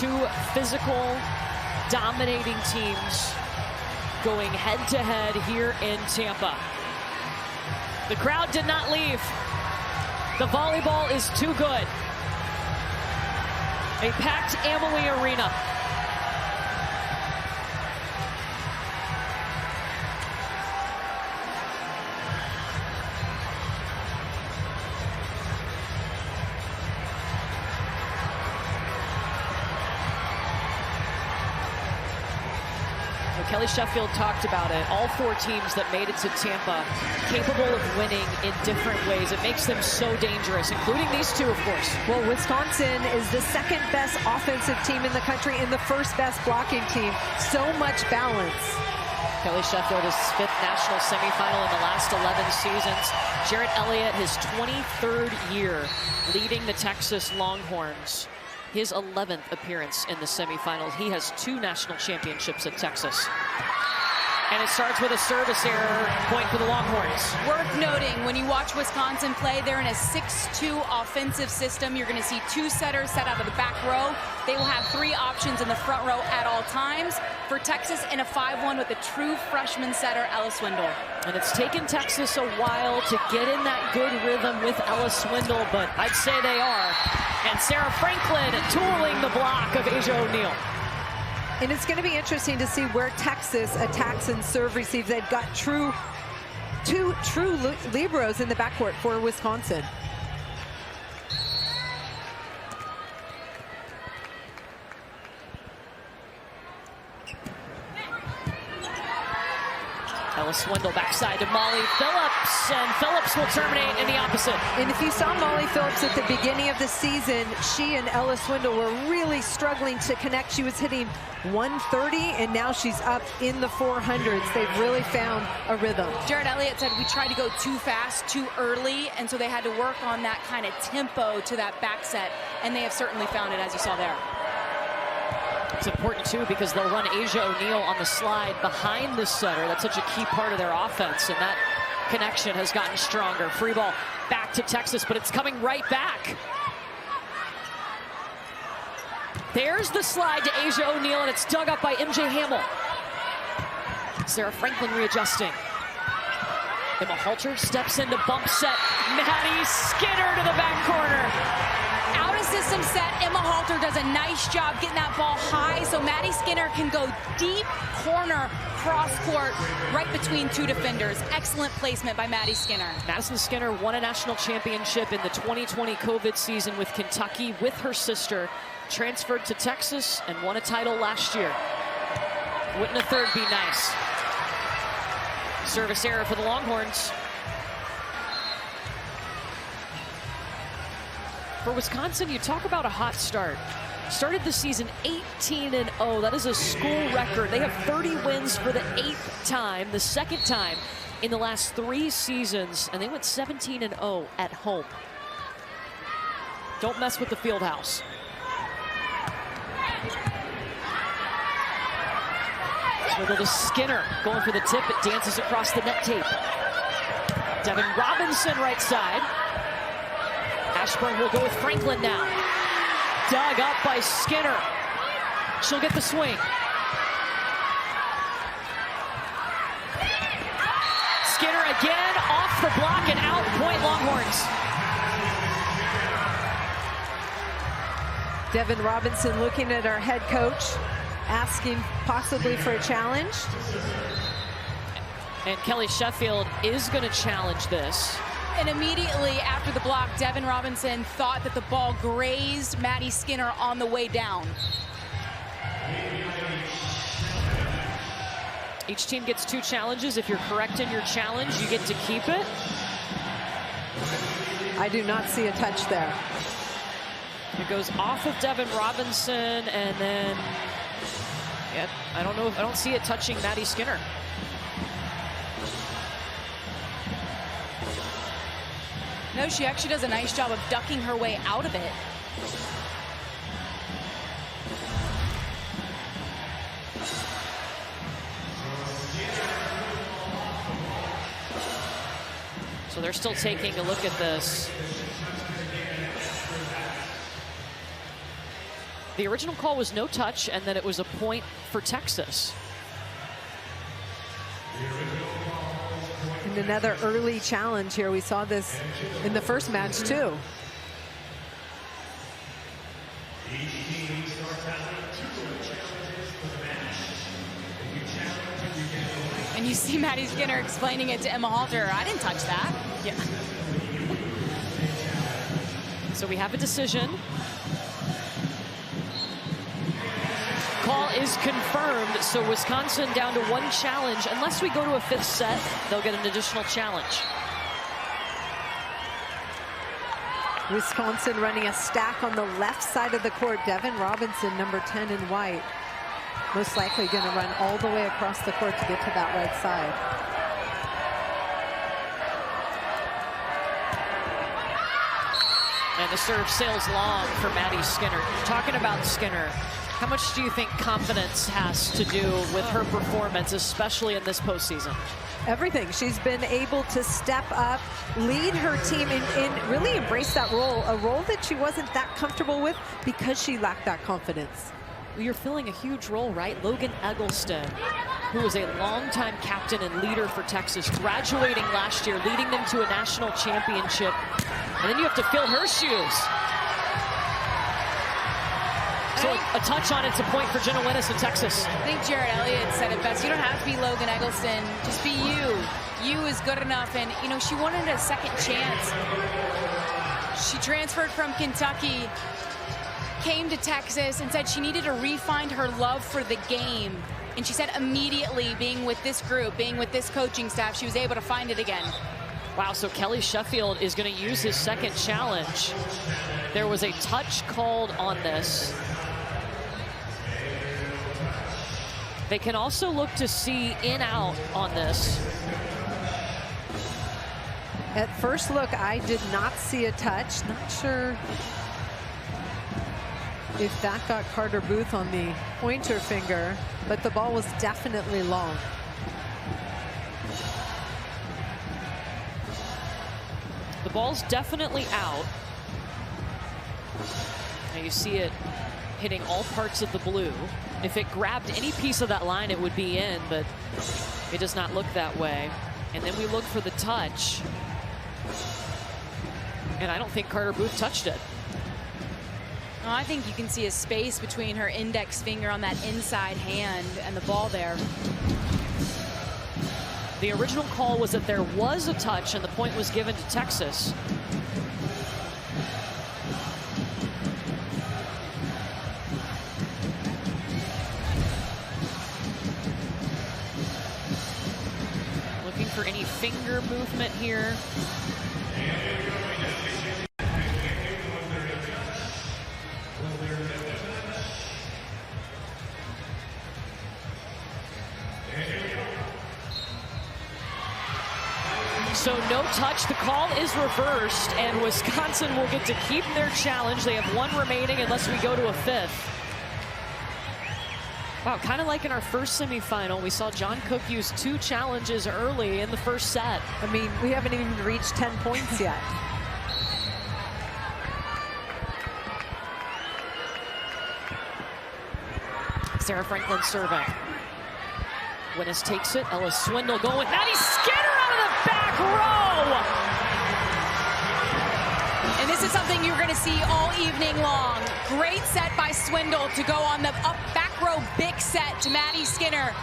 two physical, dominating teams going head-to-head here in Tampa. The crowd did not leave. The volleyball is too good. A packed Amalie Arena. Kelly Sheffield talked about it. All four teams that made it to Tampa capable of winning in different ways. It makes them so dangerous, including these two, of course. Well, Wisconsin is the second best offensive team in the country and the first best blocking team. So much balance. Kelly Sheffield, his 5th national semifinal in the last 11 seasons. Jarrett Elliott, his 23rd year leading the Texas Longhorns. His 11th appearance in the semifinals. He has 2 national championships at Texas. And it starts with a service error, point for the Longhorns. Worth noting, when you watch Wisconsin play, they're in a 6-2 offensive system. You're going to see 2 setters set out of the back row. They will have 3 options in the front row at all times. For Texas, in a 5-1 with a true freshman setter, Ella Swindle. And it's taken Texas a while to get in that good rhythm with Ella Swindle, but I'd say they are. And Sarah Franklin tooling the block of Asia O'Neal. And it's going to be interesting to see where Texas attacks and serve receives. They've got two true liberos in the backcourt for Wisconsin. Ella Swindle backside to Molly Phillips, and Phillips will terminate in the opposite. And if you saw Molly Phillips at the beginning of the season, she and Ella Swindle were really struggling to connect. She was hitting 130, and now she's up in the 400s. They've really found a rhythm. Jarrett Elliott said we tried to go too fast, too early, and so they had to work on that kind of tempo to that back set, and they have certainly found it, as you saw there. It's important, too, because they'll run Asia O'Neal on the slide behind the setter. That's such a key part of their offense, and that connection has gotten stronger. Free ball back to Texas, but it's coming right back. There's the slide to Asia O'Neal, and it's dug up by MJ Hamill. Sarah Franklin readjusting. Emma Halter steps into bump set. Maddie Skinner to the back corner. Out of system set, Emma Halter does a nice job getting that ball high so Maddie Skinner can go deep corner cross court right between 2 defenders. Excellent placement by Maddie Skinner. Madison Skinner won a national championship in the 2020 COVID season with Kentucky with her sister, transferred to Texas and won a title last year. Wouldn't a third be nice? Service error for the Longhorns. For Wisconsin, you talk about a hot start. Started the season 18-0. That is a school record. They have 30 wins for the 8th time, the 2nd time in the last 3 seasons, and they went 17-0 at home. Don't mess with the field house. Swindle to Skinner, going for the tip. It dances across the net tape. Devin Robinson right side. Ashburn will go with Franklin now. Dug up by Skinner. She'll get the swing. Skinner again, off the block and out. Point Longhorns. Devin Robinson looking at our head coach, asking possibly for a challenge. And Kelly Sheffield is going to challenge this. And immediately after the block, Devin Robinson thought that the ball grazed Maddie Skinner on the way down. Each team gets 2 challenges. If you're correct in your challenge, you get to keep it. I do not see a touch there. It goes off of Devin Robinson, and then yeah, I don't see it touching Maddie Skinner. No, she actually does a nice job of ducking her way out of it. So they're still taking a look at this. The original call was no touch, and then it was a point for Texas. And another early challenge here. We saw this in the first match too. And you see Maddie Skinner explaining it to Emma Halter. I didn't touch that. Yeah. So we have a decision. Call is confirmed, so Wisconsin down to 1 challenge. Unless we go to a 5th set, they'll get an additional challenge. Wisconsin running a stack on the left side of the court. Devin Robinson, number 10 in white. Most likely going to run all the way across the court to get to that right side. And the serve sails long for Maddie Skinner. Talking about Skinner, how much do you think confidence has to do with her performance, especially in this postseason? Everything. She's been able to step up, lead her team, and really embrace that role, a role that she wasn't that comfortable with because she lacked that confidence. Well, you're filling a huge role, right? Logan Eggleston, who was a longtime captain and leader for Texas, graduating last year, leading them to a national championship. And then you have to fill her shoes. So a touch on it's a point for Jenna Winnis in Texas. I think Jarrett Elliott said it best. You don't have to be Logan Eggleston. Just be you. You is good enough. And, you know, she wanted a second chance. She transferred from Kentucky, came to Texas, and said she needed to re-find her love for the game. And she said immediately, being with this group, being with this coaching staff, she was able to find it again. Wow, so Kelly Sheffield is going to use his second challenge. There was a touch called on this. They can also look to see in-out on this. At first look, I did not see a touch. Not sure if that got Carter Booth on the pointer finger, but the ball was definitely long. The ball's definitely out. Now you see it hitting all parts of the blue. If it grabbed any piece of that line, it would be in, but it does not look that way. And then we look for the touch. And I don't think Carter Booth touched it. Well, I think you can see a space between her index finger on that inside hand and the ball there. The original call was that there was a touch and the point was given to Texas. Looking for any finger movement here. So no touch. The call is reversed, and Wisconsin will get to keep their challenge. They have 1 remaining unless we go to a 5th. Wow, kind of like in our first semifinal, we saw John Cook use 2 challenges early in the first set. I mean, we haven't even reached 10 points yet. Sarah Franklin serving. Winnis takes it. Ella Swindle going with Maddie Skinner out of the back row. And this is something you're going to see all evening long. Great set by Swindle to go on the back row big set to Maddie Skinner.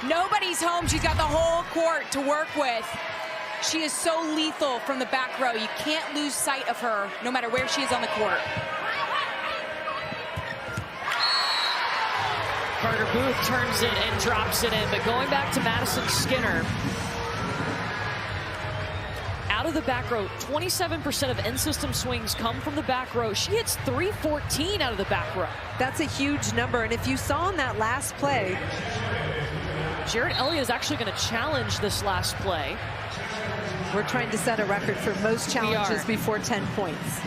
Nobody's home. She's got the whole court to work with. She is so lethal from the back row. You can't lose sight of her no matter where she is on the court. Carter Booth turns it and drops it in, but going back to Madison Skinner. Out of the back row, 27% of in-system swings come from the back row. She hits 314 out of the back row. That's a huge number, and if you saw in that last play, Jarrett Elliott is actually going to challenge this last play. we're trying to set a record for most challenges before 10 points.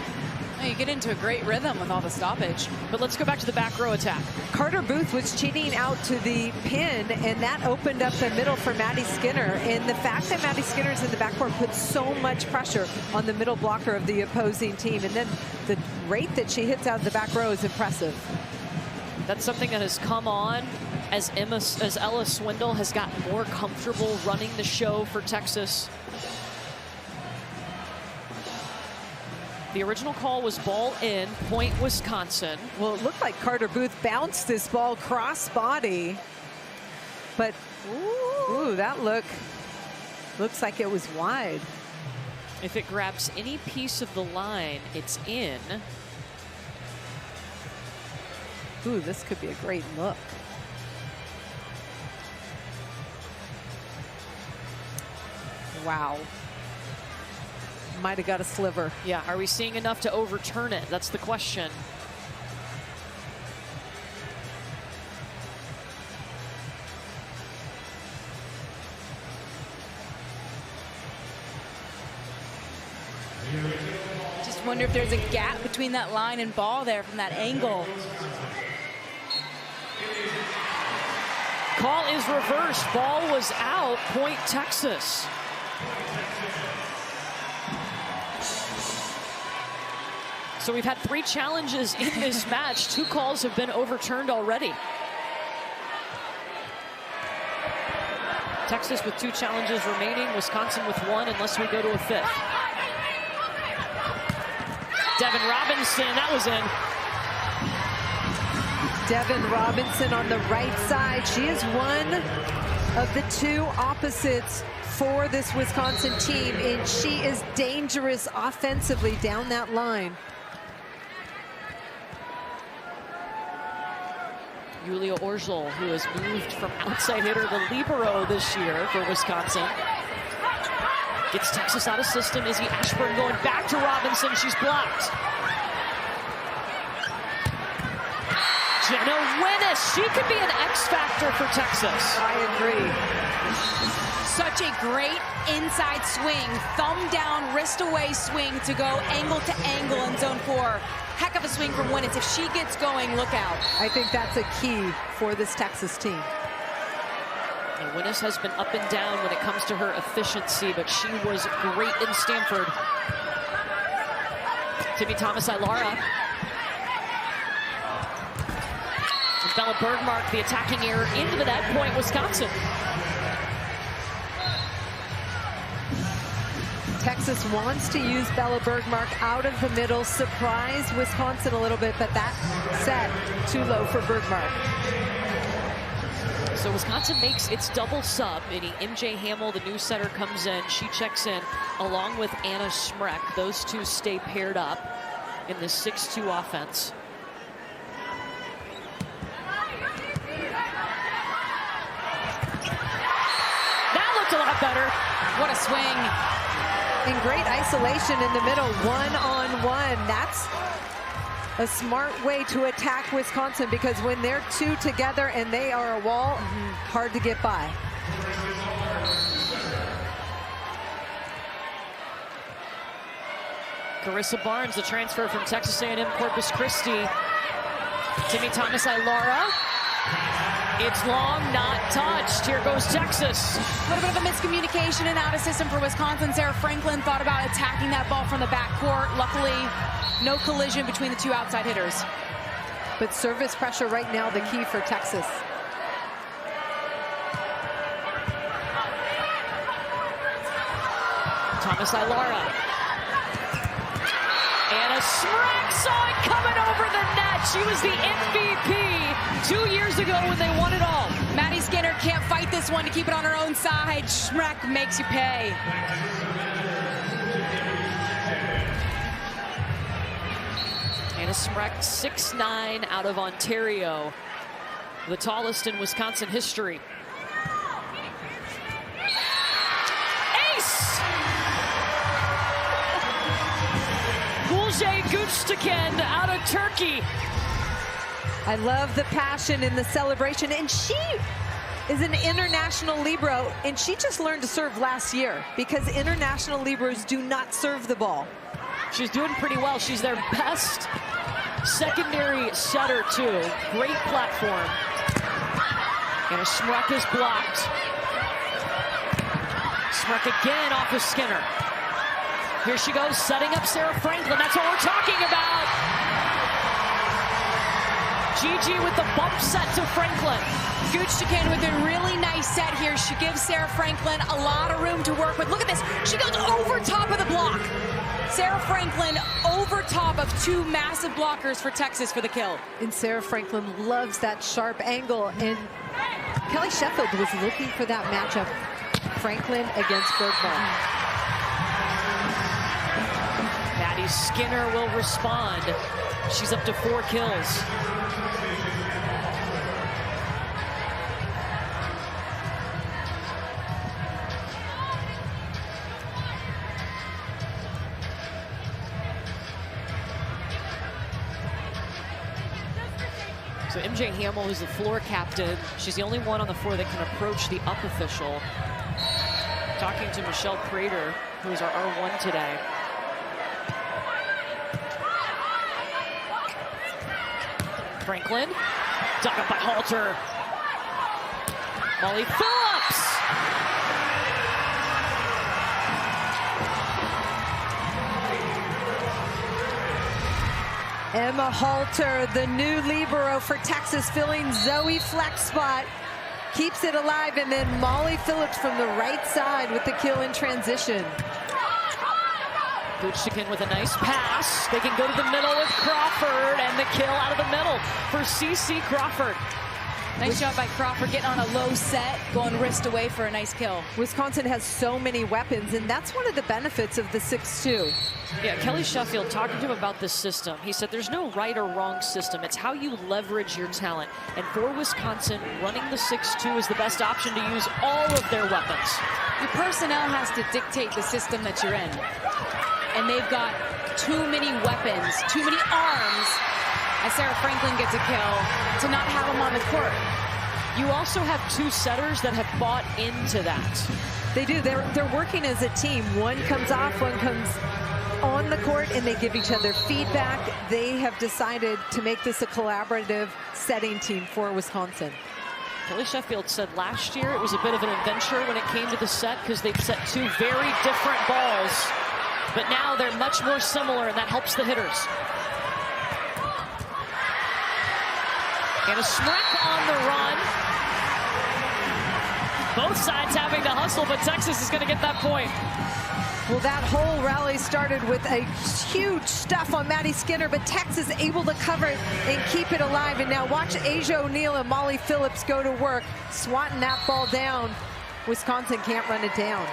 Oh, you get into a great rhythm with all the stoppage. But let's go back to the back row attack. Carter Booth was cheating out to the pin, and that opened up the middle for Maddie Skinner. And the fact that Maddie Skinner's in the backcourt puts so much pressure on the middle blocker of the opposing team. And then the rate that she hits out of the back row is impressive. That's something that has come on as Ella Swindle has gotten more comfortable running the show for Texas. The original call was ball in, point Wisconsin. Well, it looked like Carter Booth bounced this ball cross body, but ooh, that looks like it was wide. If it grabs any piece of the line, it's in. Ooh, this could be a great look. Wow. Might have got a sliver. Yeah, are we seeing enough to overturn it? That's the question. Just wonder if there's a gap between that line and ball there from that angle. Call is reversed. Ball was out. Point Texas. So we've had 3 challenges in this match. 2 calls have been overturned already. Texas with 2 challenges remaining. Wisconsin with 1 unless we go to a 5th. Devin Robinson, that was in. Devin Robinson on the right side. She is one of the 2 opposites for this Wisconsin team, and she is dangerous offensively down that line. Julia Orzel, who has moved from outside hitter to libero this year for Wisconsin. Gets Texas out of system. Izzy Ashburn going back to Robinson. She's blocked. Jenna Winnis, she could be an X factor for Texas. I agree. Such a great inside swing, thumb down, wrist away swing to go angle to angle in zone 4. Heck of a swing from Winnis. If she gets going, look out. I think that's a key for this Texas team. And Winnis has been up and down when it comes to her efficiency, but she was great in Stanford. Timmy Thomas-Ilara. And Bella Bergmark, the attacking error into the net, point Wisconsin. Texas wants to use Bella Bergmark out of the middle, surprise Wisconsin a little bit, but that set too low for Bergmark. So Wisconsin makes its double sub. MJ Hamill, the new setter, comes in. She checks in along with Anna Smrek. Those 2 stay paired up in the 6-2 offense. That looked a lot better. What a swing. And great isolation in the middle, 1-on-1. That's a smart way to attack Wisconsin, because when they're 2 together and they are a wall, hard to get by. Carissa Barnes, the transfer from Texas A&M Corpus Christi. Timmy Thomas-Ilara. It's long, not touched. Here goes Texas. A little bit of a miscommunication and out of system for Wisconsin. Sarah Franklin thought about attacking that ball from the backcourt. Luckily, no collision between the 2 outside hitters. But service pressure right now, the key for Texas. Thomas-Ilara. Anna Smrek saw it coming over the net. She was the MVP 2 years ago when they won it all. Maddie Skinner can't fight this one to keep it on her own side. Smrek makes you pay. Anna Smrek, 6'9", out of Ontario. The tallest in Wisconsin history. Ace! Gulce Gutstaken out of Turkey. I love the passion in the celebration, and she is an international libero, and she just learned to serve last year, because international liberos do not serve the ball. She's doing pretty well. She's their best secondary setter too. Great platform. And Smrek is blocked. Smrek again off of Skinner. Here she goes, setting up Sarah Franklin. That's what we're talking about. Gigi with the bump set to Franklin. Gutschkin with a really nice set here. She gives Sarah Franklin a lot of room to work with. Look at this. She goes over top of the block. Sarah Franklin over top of two massive blockers for Texas for the kill. And Sarah Franklin loves that sharp angle. And Kelly Sheffield was looking for that matchup. Franklin against Bergman. Maddie Skinner will respond. She's up to 4 kills. So MJ Hamill, who's the floor captain, she's the only one on the floor that can approach the up official. Talking to Michelle Prater, who's our R1 today. Franklin, dug up by Halter. Molly Phillips. Emma Halter, the new libero for Texas, filling Zoe flex spot. Keeps it alive, and then Molly Phillips from the right side with the kill in transition. Gutschkin with a nice pass. They can go to the middle with Crawford, and the kill out of the middle for CC Crawford. Nice job by Crawford getting on a low set, going wrist away for a nice kill. Wisconsin has so many weapons, and that's one of the benefits of the 6-2. Yeah, Kelly Sheffield talking to him about this system. He said there's no right or wrong system. It's how you leverage your talent. And for Wisconsin, running the 6-2 is the best option to use all of their weapons. Your personnel has to dictate the system that you're in. And they've got too many weapons, too many arms, as Sarah Franklin gets a kill, to not have them on the court. You also have 2 setters that have bought into that. They do. They're working as a team. One comes off, one comes on the court, and they give each other feedback. They have decided to make this a collaborative setting team for Wisconsin. Kelly Sheffield said last year it was a bit of an adventure when it came to the set because they'd set 2 very different balls. But now they're much more similar, and that helps the hitters. And a Smrek on the run. Both sides having to hustle, but Texas is going to get that point. Well, that whole rally started with a huge stuff on Maddie Skinner, but Texas able to cover it and keep it alive. And now watch Asia O'Neal and Molly Phillips go to work, swatting that ball down. Wisconsin can't run it down.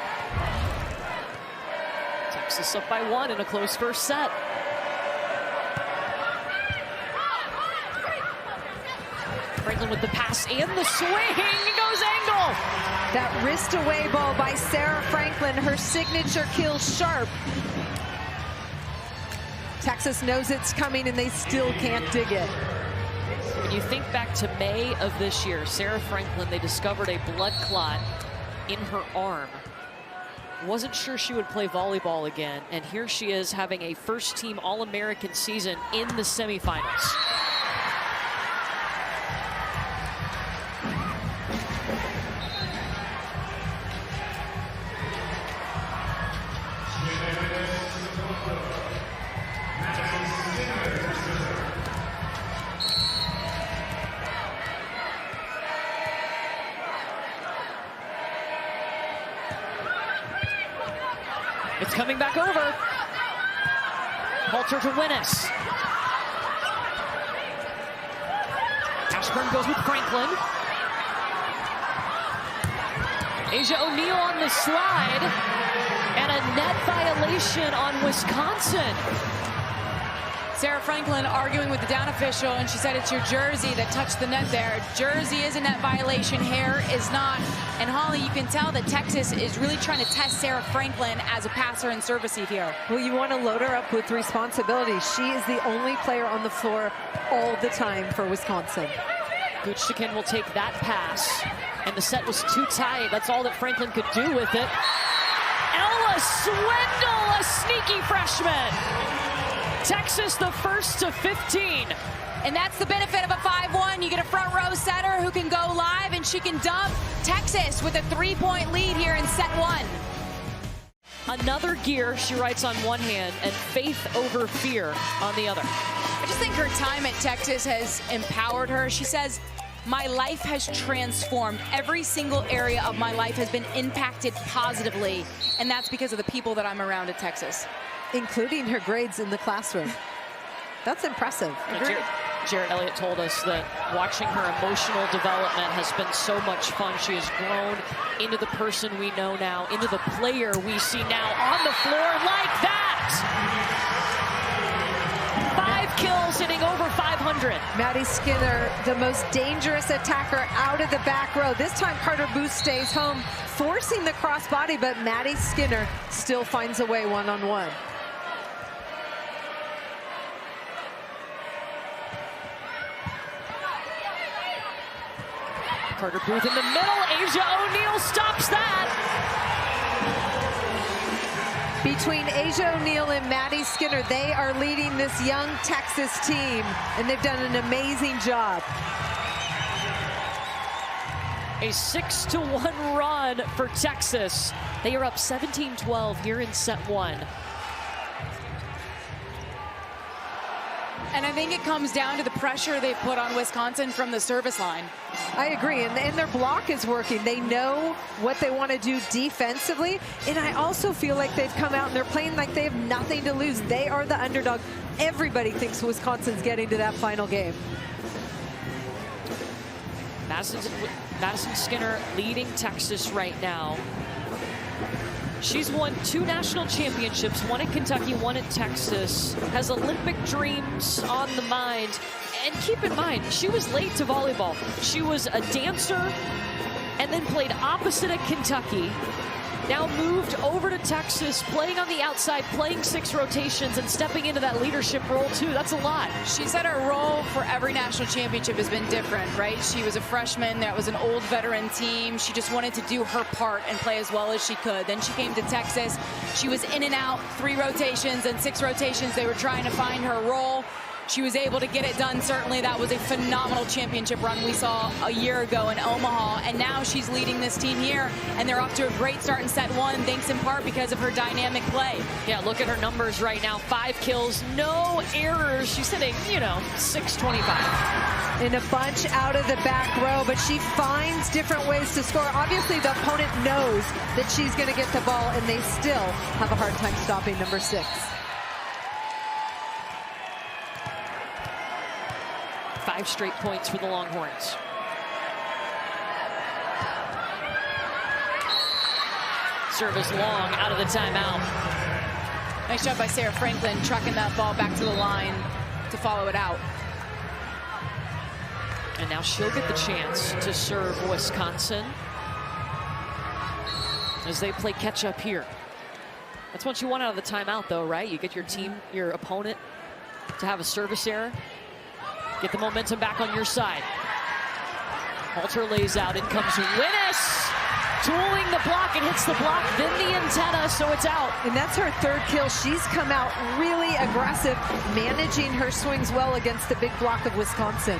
Texas up by 1 in a close first set. Franklin with the pass and the swing, goes angle. That wrist away ball by Sarah Franklin, her signature kill sharp. Texas knows it's coming and they still can't dig it. When you think back to May of this year, Sarah Franklin, they discovered a blood clot in her arm. Wasn't sure she would play volleyball again, and here she is having a first-team All-American season in the semifinals. It's coming back over. Halter to Winnis. Ashburn goes with Franklin. Asia O'Neal on the slide. And a net violation on Wisconsin. Sarah Franklin arguing with the down official, and she said it's your jersey that touched the net there. Jersey is a net violation, hair is not. And Holly, you can tell that Texas is really trying to test Sarah Franklin as a passer and service here. Well, you want to load her up with responsibility. She is the only player on the floor all the time for Wisconsin. Gutschkin will take that pass, and the set was too tight. That's all that Franklin could do with it. Ella Swindle, a sneaky freshman. Texas the first to 15. And that's the benefit of a 5-1. You get a front row setter who can go live, and she can dump Texas with a 3-point lead here in set 1. Another gear, she writes on one hand, and faith over fear on the other. just think her time at Texas has empowered her. She says, my life has transformed. Every single area of my life has been impacted positively, and that's because of the people that I'm around at Texas. Including her grades in the classroom. That's impressive. Jarrett Elliott told us that watching her emotional development has been so much fun. She has grown into the person we know now, into the player we see now on the floor like that. 5 kills, hitting over 500. Maddie Skinner, the most dangerous attacker out of the back row. This time Carter Booth stays home, forcing the crossbody, but Maddie Skinner still finds a way one-on-one. Carter Booth in the middle. Asia O'Neal stops that. Between Asia O'Neal and Maddie Skinner, they are leading this young Texas team, and they've done an amazing job. A 6-1 run for Texas. They are up 17-12 here in set 1. And I think it comes down to the pressure they put on Wisconsin from the service line. I agree, and their block is working. They know what they want to do defensively, and I also feel like they've come out and they're playing like they have nothing to lose. They are the underdog. Everybody thinks Wisconsin's getting to that final game. Madison Skinner leading Texas right now. She's won 2 national championships, one at Kentucky, one at Texas, has Olympic dreams on the mind. And keep in mind, she was late to volleyball. She was a dancer and then played opposite at Kentucky. Now moved over to Texas, playing on the outside, playing 6 rotations and stepping into that leadership role too. That's a lot. She said her role for every national championship has been different, right? She was a freshman. That was an old veteran team. She just wanted to do her part and play as well as she could. Then she came to Texas. She was in and out, 3 rotations and 6 rotations. They were trying to find her role. She was able to get it done. Certainly that was a phenomenal championship run we saw a year ago in Omaha, and now she's leading this team here, and they're off to a great start in set 1, thanks in part because of her dynamic play. Yeah, look at her numbers right now. 5 kills, no errors. She's hitting, you know, 625. In a bunch out of the back row, but she finds different ways to score. Obviously, the opponent knows that she's going to get the ball, and they still have a hard time stopping number 6. 5 straight points for the Longhorns. Service long out of the timeout. Nice job by Sarah Franklin trucking that ball back to the line to follow it out. And now she'll get the chance to serve Wisconsin as they play catch up here. That's what you want out of the timeout though, right? You get your team, your opponent to have a service error. Get the momentum back on your side. Halter lays out, in comes Winnis. Tooling the block, and hits the block, then the antenna, so it's out. And that's her 3rd kill. She's come out really aggressive, managing her swings well against the big block of Wisconsin.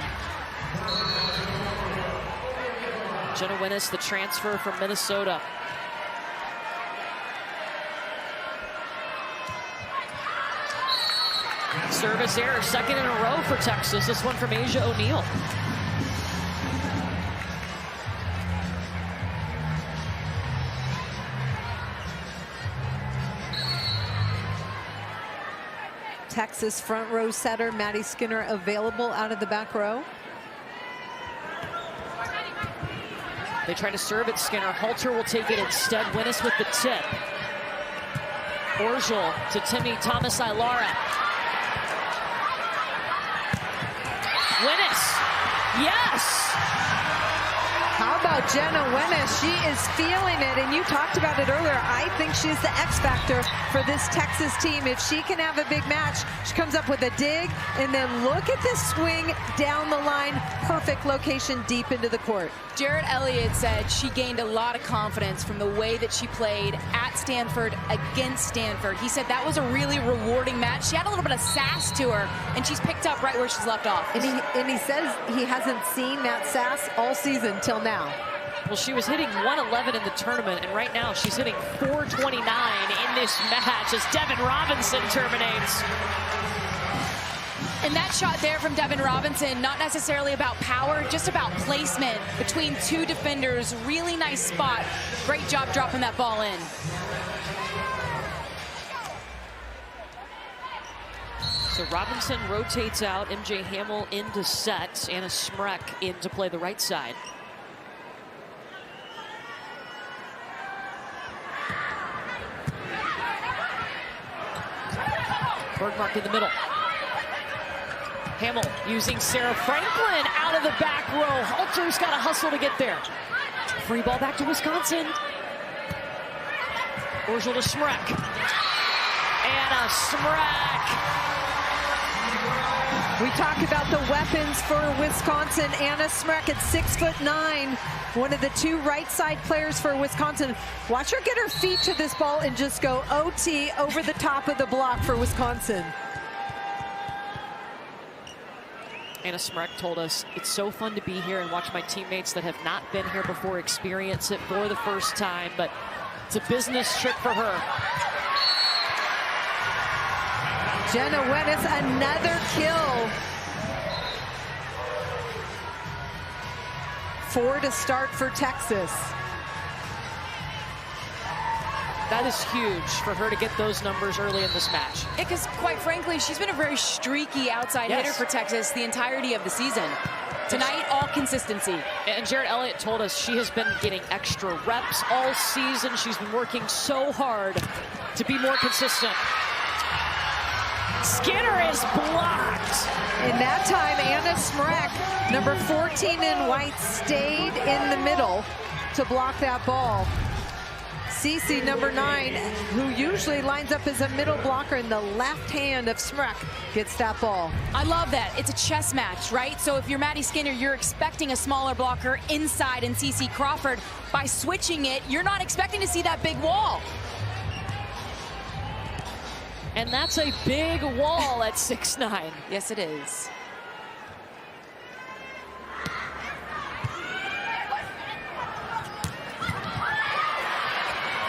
Jenna Winnis, the transfer from Minnesota. Service error, 2nd in a row for Texas. This one from Asia O'Neal. Texas front row setter Maddie Skinner available out of the back row. They try to serve it. Skinner. Halter will take it instead. Winnis with the tip. Orgel to Timmy Thomas Ilara. Winnis. Yes. How about Jenna Winnis? She is feeling it, and you talked about it earlier. I think she's the X factor for this Texas team. If she can have a big match, she comes up with a dig, and then look at this swing down the line. Perfect location deep into the court. Jarrett Elliott said she gained a lot of confidence from the way that she played at Stanford against Stanford. He said that was a really rewarding match. She had a little bit of sass to her, and she's picked up right where she's left off. And he says he hasn't seen that sass all season till now. Well, she was hitting 111 in the tournament, and right now she's hitting 429 in this match as Devin Robinson terminates. And that shot there from Devin Robinson, not necessarily about power, just about placement between two defenders. Really nice spot. Great job dropping that ball in. So Robinson rotates out, MJ Hamill into set, Anna Smrek in to play the right side. Bergmark in the middle. Hamill using Sarah Franklin out of the back row. Halter's got to hustle to get there. Free ball back to Wisconsin. Orgel to Smrek. Anna Smrek. We talk about the weapons for Wisconsin. Anna Smrek at 6'9", one of the two right side players for Wisconsin. Watch her get her feet to this ball and just go OT over the top of the block for Wisconsin. Anna Smrek told us, it's so fun to be here and watch my teammates that have not been here before experience it for the first time, but it's a business trip for her. Jenna Wenis, another kill. 4 to start for Texas. That is huge for her to get those numbers early in this match. Because quite frankly, she's been a very streaky outside hitter for Texas the entirety of the season. Tonight, all consistency. And Jarrett Elliott told us she has been getting extra reps all season. She's been working so hard to be more consistent. Skinner is blocked. And that time, Anna Smrek, number 14 in white, stayed in the middle to block that ball. Cece, number 9, who usually lines up as a middle blocker in the left hand of Smrek, gets that ball. I love that. It's a chess match, right? So if you're Maddie Skinner, you're expecting a smaller blocker inside in Cece Crawford. By switching it, you're not expecting to see that big wall. And that's a big wall at 6'9". Yes, it is.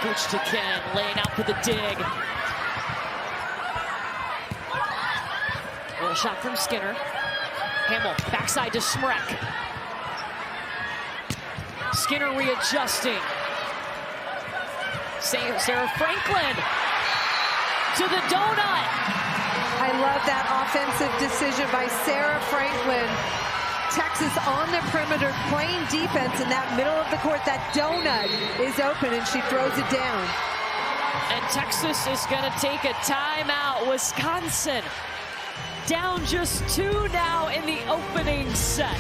Gooch to Ken, laying out for the dig. Little shot from Skinner. Hamill, backside to Smrek. Skinner readjusting. Sarah Franklin to the donut. I love that offensive decision by Sarah Franklin. Texas on the perimeter playing defense in that middle of the court. That donut is open and she throws it down. And Texas is going to take a timeout. Wisconsin down just 2 now in the opening set.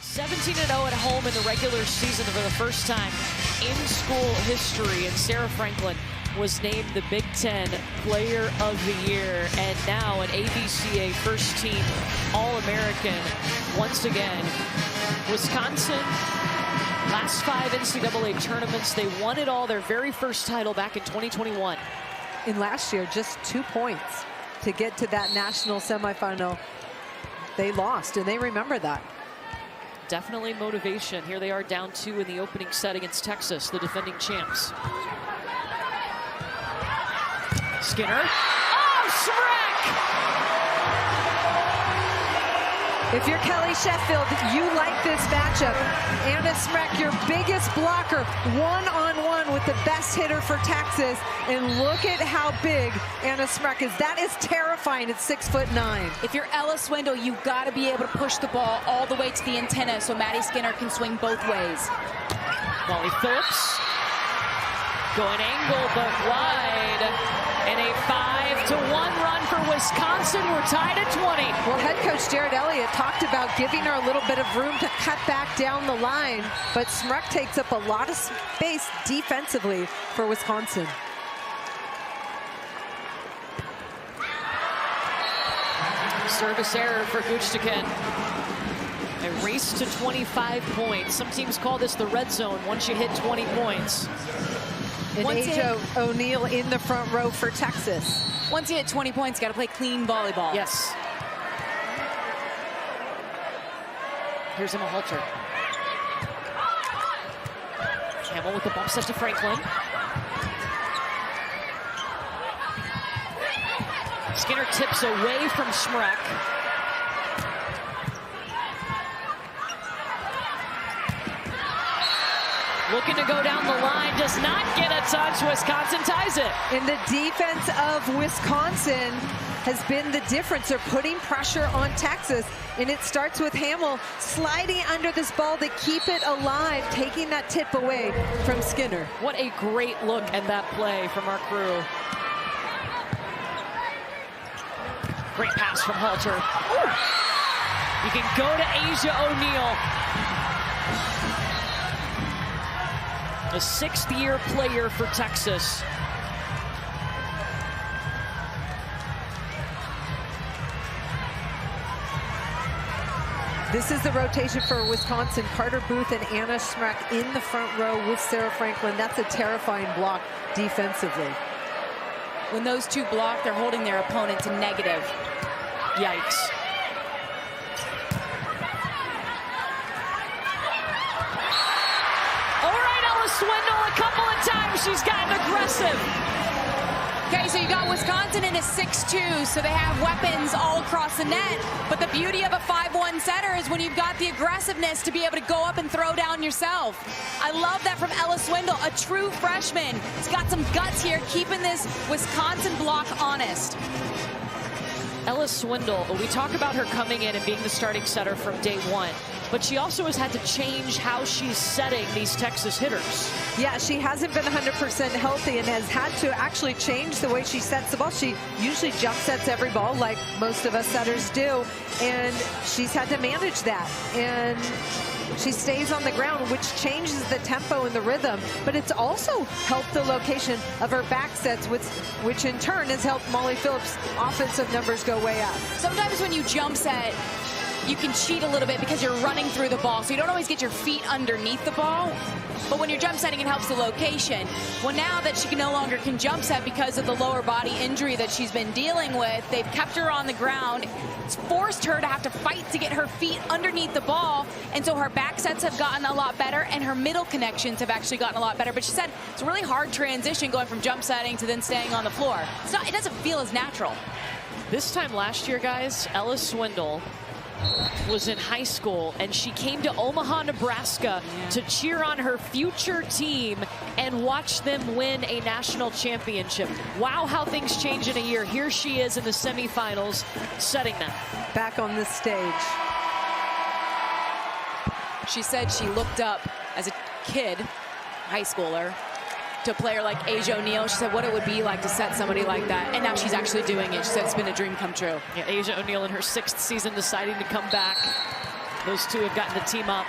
17-0 at home in the regular season for the first time in school history. And Sarah Franklin was named the Big Ten Player of the Year, and now an ABCA first team All-American once again. Wisconsin, last 5 NCAA tournaments, they won it all, their very first title back in 2021. And last year, just 2 points to get to that national semifinal. They lost, and they remember that. Definitely motivation. Here they are down 2 in the opening set against Texas, the defending champs. Skinner. Oh, Smrek! If you're Kelly Sheffield, you like this matchup. Anna Smrek, your biggest blocker, one-on-one with the best hitter for Texas. And look at how big Anna Smrek is. That is terrifying at 6'9". If you're Ella Swindle, you've got to be able to push the ball all the way to the antenna so Maddie Skinner can swing both ways. Molly Phillips going angle but wide. And a 5-1 run for Wisconsin. We're tied at 20. Well, head coach Jarrett Elliott talked about giving her a little bit of room to cut back down the line, but Smrek takes up a lot of space defensively for Wisconsin. Service error for Goochtiken. A race to 25 points. Some teams call this the red zone once you hit 20 points. And Aja O'Neal in the front row for Texas. Once you hit 20 points, got to play clean volleyball. Yes. Here's Emma Halter. Hamill with the bump set to Franklin. Skinner tips away from Schmreck. Looking to go down the line, does not get a touch. Wisconsin ties it. And the defense of Wisconsin has been the difference. They're putting pressure on Texas, and it starts with Hamill sliding under this ball to keep it alive, taking that tip away from Skinner. What a great look at that play from our crew. Great pass from Halter. Ooh. You can go to Asia O'Neal. A 6th-year player for Texas. This is the rotation for Wisconsin. Carter Booth and Anna Schmreck in the front row with Sarah Franklin. That's a terrifying block defensively. When those two block, they're holding their opponent to negative. Yikes. Swindle a couple of times. She's gotten aggressive. Okay, so you got Wisconsin in a 6-2, so they have weapons all across the net. But the beauty of a 5-1 setter is when you've got the aggressiveness to be able to go up and throw down yourself. I love that from Ella Swindle, a true freshman. She's got some guts here, keeping this Wisconsin block honest. Ella Swindle, we talk about her coming in and being the starting setter from day one, but she also has had to change how she's setting these Texas hitters. Yeah, she hasn't been 100% healthy and has had to actually change the way she sets the ball. She usually jump sets every ball like most of us setters do, and she's had to manage that. And she stays on the ground, which changes the tempo and the rhythm, but it's also helped the location of her back sets, which in turn has helped Molly Phillips' offensive numbers go way up. Sometimes when you jump set, you can cheat a little bit because you're running through the ball, so you don't always get your feet underneath the ball. But when you're jump setting, it helps the location. Well, now that she no longer can jump set because of the lower body injury that she's been dealing with, they've kept her on the ground. It's forced her to have to fight to get her feet underneath the ball, and so her back sets have gotten a lot better, and her middle connections have actually gotten a lot better. But she said it's a really hard transition going from jump setting to then staying on the floor. It doesn't feel as natural. This time last year, guys, Ella Swindle was in high school, and she came to Omaha, Nebraska to cheer on her future team and watch them win a national championship. Wow, how things change in a year. Here she is in the semifinals, setting them. Back on this stage. She said she looked up as a kid, high schooler, to a player like Asia O'Neal. She said what it would be like to set somebody like that, and now she's actually doing it. She said it's been a dream come true. Yeah, Asia O'Neal in her 6th season deciding to come back. Those two have gotten the team up.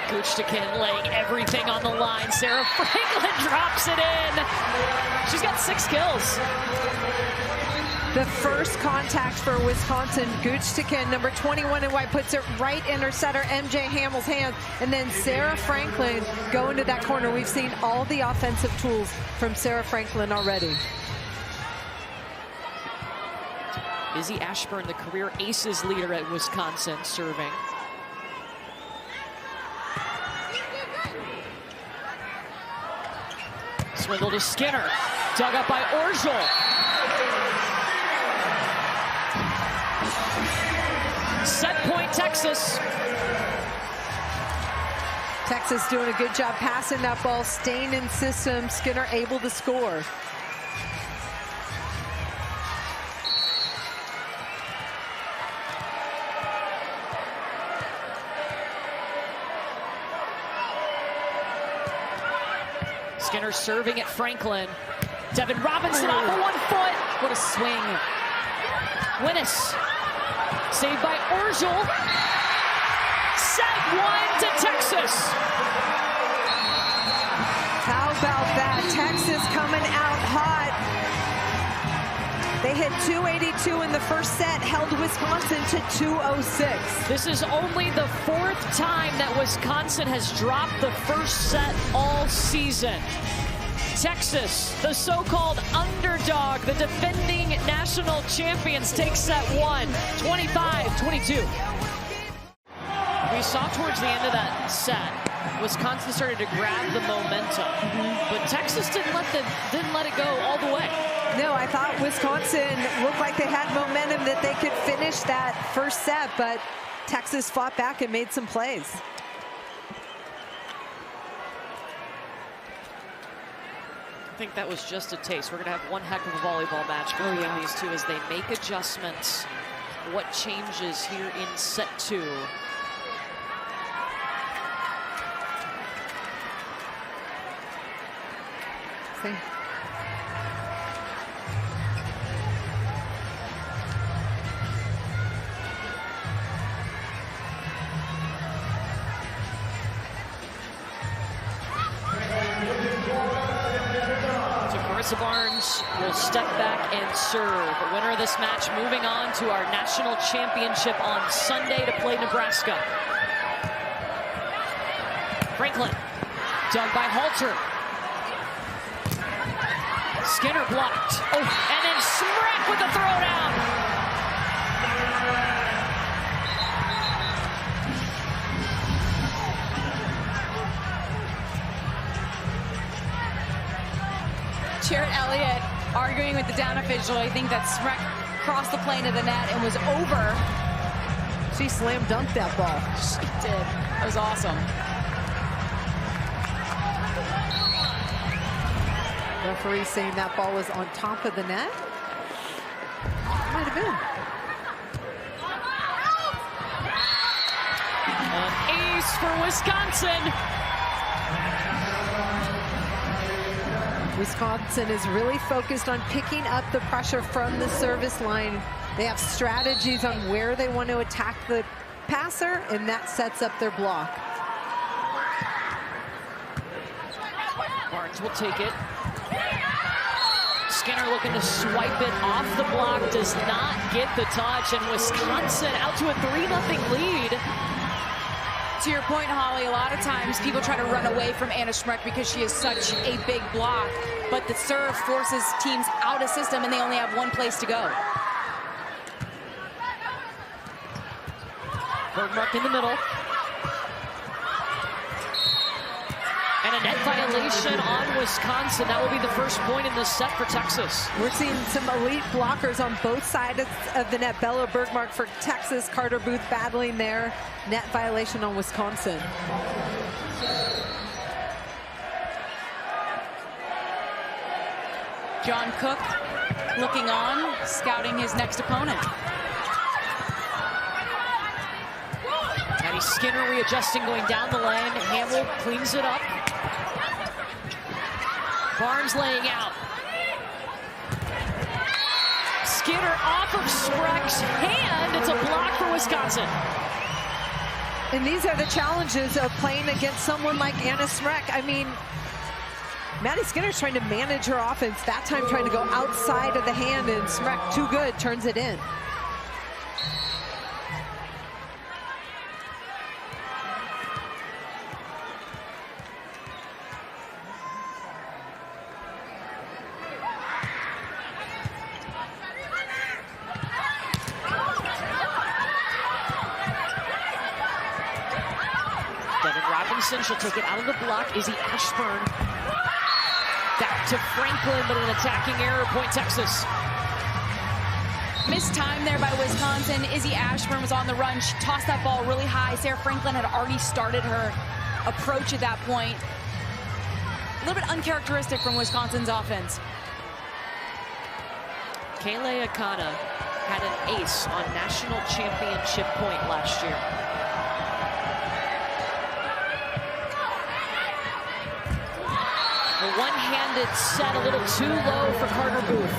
Guchtikin laying everything on the line. Sarah Franklin drops it in. She's got 6 kills. The first contact for Wisconsin, Guchtikin, number 21 in white, puts it right in her setter, MJ Hamill's hands. And then Sarah Franklin going to that corner. We've seen all the offensive tools from Sarah Franklin already. Izzy Ashburn, the career aces leader at Wisconsin, serving. Swindle to Skinner. Dug up by Orgel. Set point, Texas. Texas doing a good job passing that ball, staying in system. Skinner able to score. Skinner serving at Franklin. Devin Robinson off of 1 foot. What a swing. Winnis. Saved by Orgel. Set 1 to Texas. How about that? Texas coming out hot. They hit 282 in the first set, held Wisconsin to 206. This is only the 4th time that Wisconsin has dropped the first set all season. Texas, the so-called underdog, the defending national champions, take set 1, 25-22. We saw towards the end of that set, Wisconsin started to grab the momentum, but Texas didn't let it go all the way. No, I thought Wisconsin looked like they had momentum that they could finish that first set, but Texas fought back and made some plays. I think that was just a taste. We're going to have one heck of a volleyball match between these two as they make adjustments. What changes here in set 2? See? Barnes will step back and serve. The winner of this match moving on to our national championship on Sunday to play Nebraska. Franklin, done by Halter. Skinner blocked. Oh, and then Smrek with the throwdown. Jarrett Elliott arguing with the down official. I think that Smrek crossed the plane of the net and was over. She slam dunked that ball. She did. That was awesome. Referee saying that ball was on top of the net. Might have been. An ace for Wisconsin. Wisconsin is really focused on picking up the pressure from the service line. They have strategies on where they want to attack the passer, and that sets up their block. Barnes will take it. Skinner looking to swipe it off the block, does not get the touch, and Wisconsin out to a 3-0 lead. To your point, Holly, a lot of times people try to run away from Anna Smrek because she is such a big block, but the serve forces teams out of system and they only have one place to go. Bergmark in the middle. And a net violation on Wisconsin. That will be the first point in this set for Texas. We're seeing some elite blockers on both sides of the net. Bella Bergmark for Texas, Carter Booth battling there. Net violation on Wisconsin. John Cook looking on, scouting his next opponent. Maddie Skinner readjusting, going down the lane. Hamill cleans it up. Barnes laying out. Skinner off of Smrek's hand. It's a block for Wisconsin. And these are the challenges of playing against someone like Anna Smrek. I mean, Maddie Skinner's trying to manage her offense. That time trying to go outside of the hand, and Smrek, too good, turns it in. She'll take it out of the block. Izzy Ashburn back to Franklin, but an attacking error, point Texas. Missed time there by Wisconsin. Izzy Ashburn was on the run. She tossed that ball really high. Sarah Franklin had already started her approach at that point. A little bit uncharacteristic from Wisconsin's offense. Kayla Akana had an ace on national championship point last year. A one-handed set, a little too low for Carter Booth.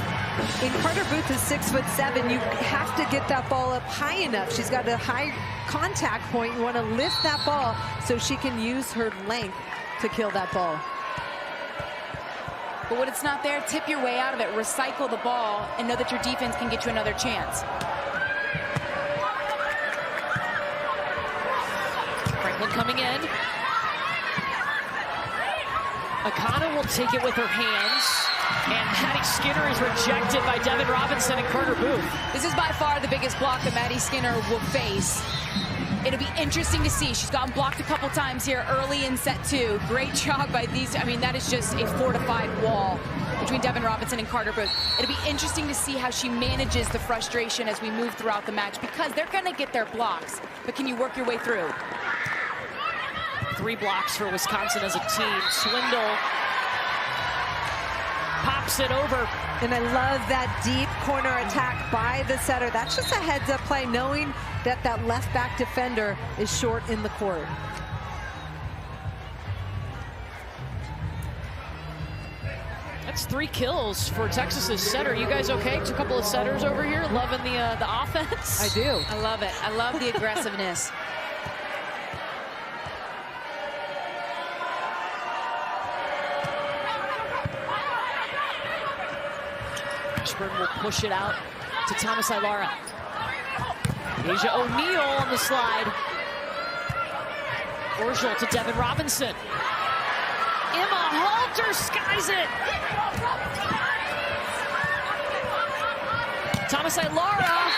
And Carter Booth is 6'7". You have to get that ball up high enough. She's got a high contact point. You want to lift that ball so she can use her length to kill that ball. But when it's not there, tip your way out of it. Recycle the ball and know that your defense can get you another chance. Franklin coming in. Akana will take it with her hands, and Maddie Skinner is rejected by Devin Robinson and Carter Booth. This is by far the biggest block that Maddie Skinner will face. It'll be interesting to see. She's gotten blocked a couple times here early in set 2. Great job by these. I mean, that is just a fortified wall between Devin Robinson and Carter Booth. It'll be interesting to see how she manages the frustration as we move throughout the match, because they're going to get their blocks, but can you work your way through? 3 blocks for Wisconsin as a team. Swindle pops it over. And I love that deep corner attack by the setter. That's just a heads-up play, knowing that that left-back defender is short in the court. That's 3 kills for Texas's setter. You guys okay? A couple of setters over here, loving the offense. I do. I love it. I love the aggressiveness. Ashburn will push it out to Thomas Ilara. Asia O'Neal on the slide. Orgel to Devin Robinson. Emma Halter skies it. Thomas Ilara.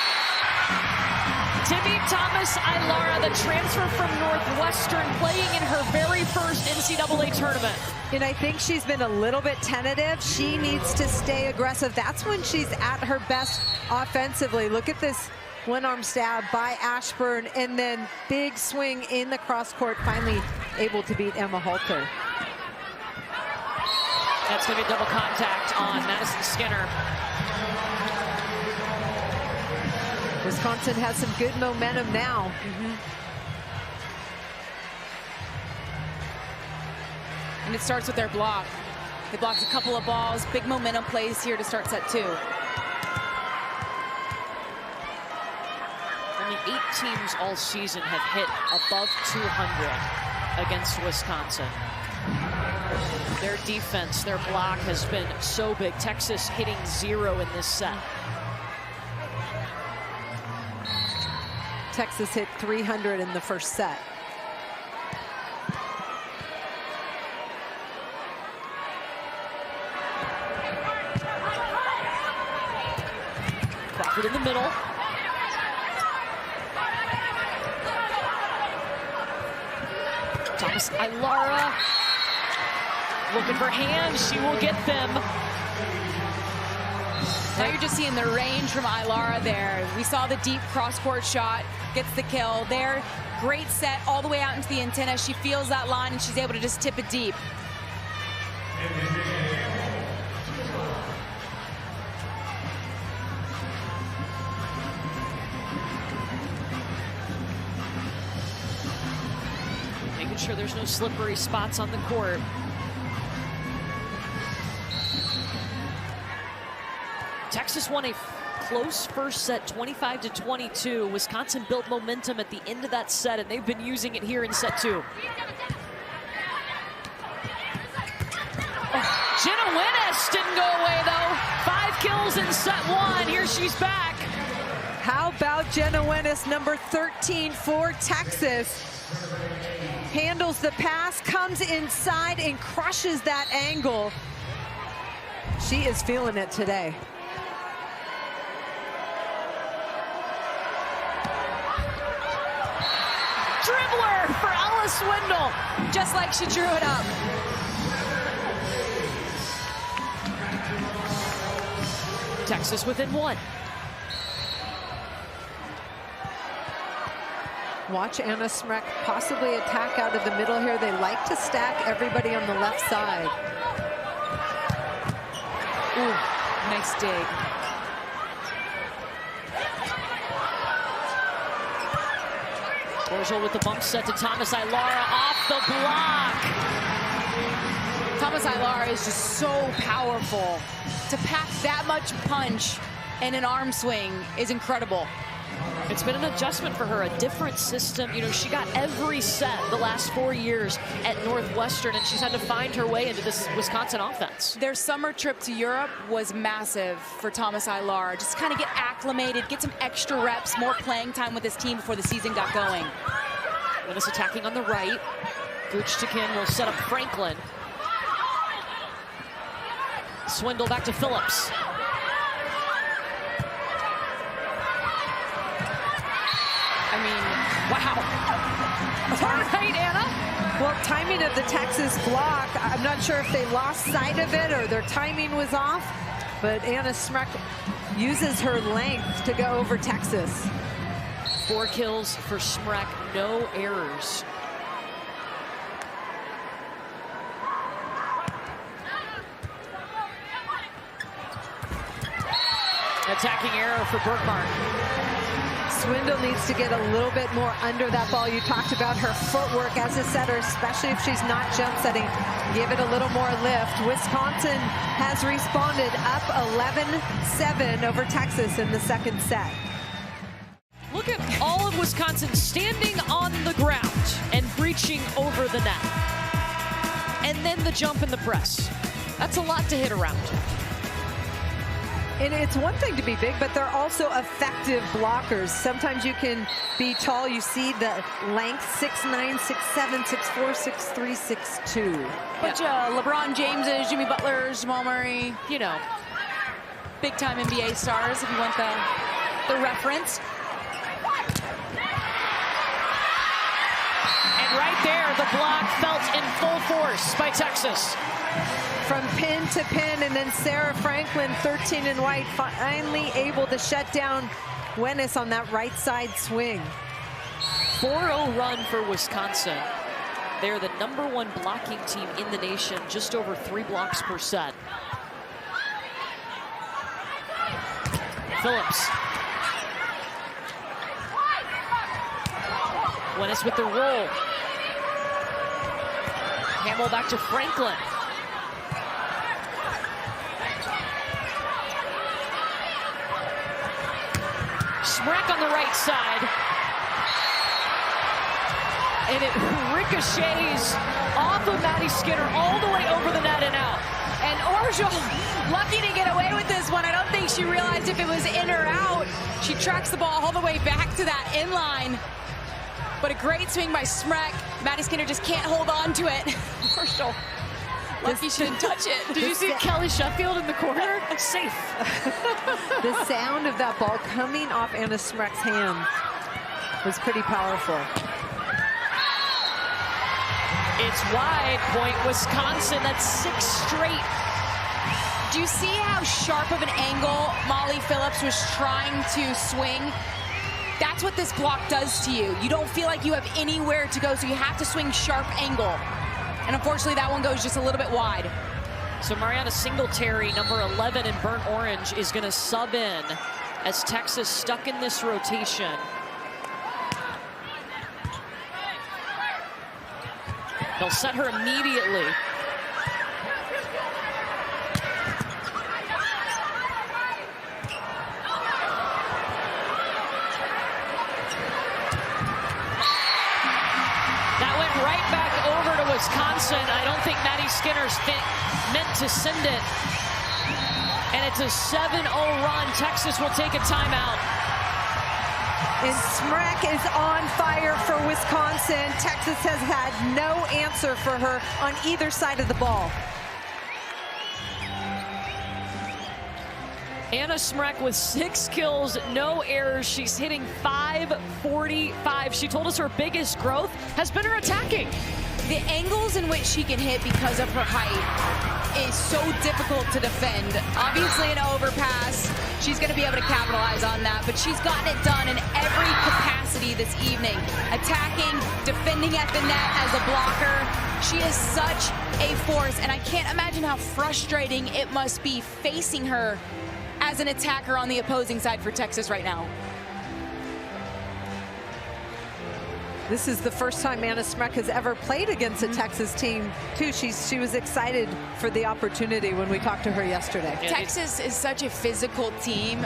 Timmy Thomas Ilara, the transfer from Northwestern, playing in her very first NCAA tournament. And I think she's been a little bit tentative. She needs to stay aggressive. That's when she's at her best offensively. Look at this one-arm stab by Ashburn, and then big swing in the cross court, finally able to beat Emma Halter. That's going to be a double contact on Madison Skinner. Wisconsin has some good momentum now. And it starts with their block. They blocked a couple of balls. Big momentum plays here to start set 2. Only 8 teams all season have hit above 200 against Wisconsin. Their defense, their block has been so big. Texas hitting 0 in this set. Texas hit 300 in the first set. Crawford in the middle. Thomas Ilara looking for hands. She will get them. Now you're just seeing the range from Ilara there. We saw the deep cross-court shot, gets the kill there. Great set all the way out into the antenna. She feels that line and she's able to just tip it deep. Making sure there's no slippery spots on the court. Texas won a close first set, 25-22. Wisconsin built momentum at the end of that set, and they've been using it here in set 2. Oh, Jenna Winnes didn't go away, though. 5 kills in set 1. Here she's back. How about Jenna Winnes, number 13 for Texas? Handles the pass, comes inside, and crushes that angle. She is feeling it today. Dribbler for Ella Swindle. Just like she drew it up. Texas within 1. Watch Anna Smrek possibly attack out of the middle here. They like to stack everybody on the left side. Ooh, nice dig. Orgel with the bump set to Thomas Ilara off the block. Thomas Ilara is just so powerful. To pack that much punch in an arm swing is incredible. It's been an adjustment for her, a different system. You know, she got every set the last 4 years at Northwestern, and she's had to find her way into this Wisconsin offense. Their summer trip to Europe was massive for Thomas Ilara. Just kind of get acclimated, get some extra reps, more playing time with this team before the season got going. Winnes attacking on the right. Gooch to Kim will set up Franklin. Swindle back to Phillips. I mean, Wow. All right, Anna. Well, timing of the Texas block, I'm not sure if they lost sight of it or their timing was off, but Anna Smrek uses her length to go over Texas. 4 kills for Smrek, no errors. Attacking error for Burkmark. Swindle needs to get a little bit more under that ball. You talked about her footwork as a setter, especially if she's not jump setting. Give it a little more lift. Wisconsin has responded up 11-7 over Texas in the second set. Look at all of Wisconsin standing on the ground and breaching over the net. And then the jump and the press. That's a lot to hit around. And it's one thing to be big, but they're also effective blockers. Sometimes you can be tall. You see the length, 6'9", 6'7", 6'4", 6'3", 6'2". Bunch of LeBron Jameses, Jimmy Butlers, Jamal Murray, You know, big-time NBA stars, if you want the reference. and right there, the block felt in full force by Texas. From pin to pin, and then Sarah Franklin, 13 in white, finally able to shut down Wenis on that right side swing. 4-0 run for Wisconsin. They're the #1 blocking team in the nation, just over 3 blocks per set. Phillips. Wenis with the roll. Hamill back to Franklin. Smrek on the right side. And it ricochets off of Maddie Skinner all the way over the net and out. And Orgeal lucky to get away with this one. I don't think she realized if it was in or out. She tracks the ball all the way back to that inline. But a great swing by Smrek. Maddie Skinner just can't hold on to it. Orgeal, lucky she didn't touch it. Did you see Kelly Sheffield in the corner? Safe. The sound of that ball coming off Anna Smrek's hand was pretty powerful. It's wide, point Wisconsin. That's 6 straight. Do you see how sharp of an angle Molly Phillips was trying to swing? That's what this block does to you. You don't feel like you have anywhere to go, so you have to swing sharp angle. And unfortunately, that one goes just a little bit wide. So Mariana Singletary, number 11 in burnt orange, is going to sub in as Texas stuck in this rotation. They'll set her immediately. That went right back over to Wisconsin. I don't think Maddie Skinner's meant to send it. And it's a 7-0 run. Texas will take a timeout. And Smrek is on fire for Wisconsin. Texas has had no answer for her on either side of the ball. Anna Smrek with 6 kills, no errors. She's hitting .545. She told us her biggest growth has been her attacking. The angles in which she can hit because of her height is so difficult to defend. Obviously an overpass, she's going to be able to capitalize on that, but she's gotten it done in every capacity this evening. Attacking, defending at the net as a blocker. She is such a force, and I can't imagine how frustrating it must be facing her as an attacker on the opposing side for Texas right now. This is the first time Anna Smrek has ever played against a Texas team, too. She was excited for the opportunity when we talked to her yesterday. Texas is such a physical team,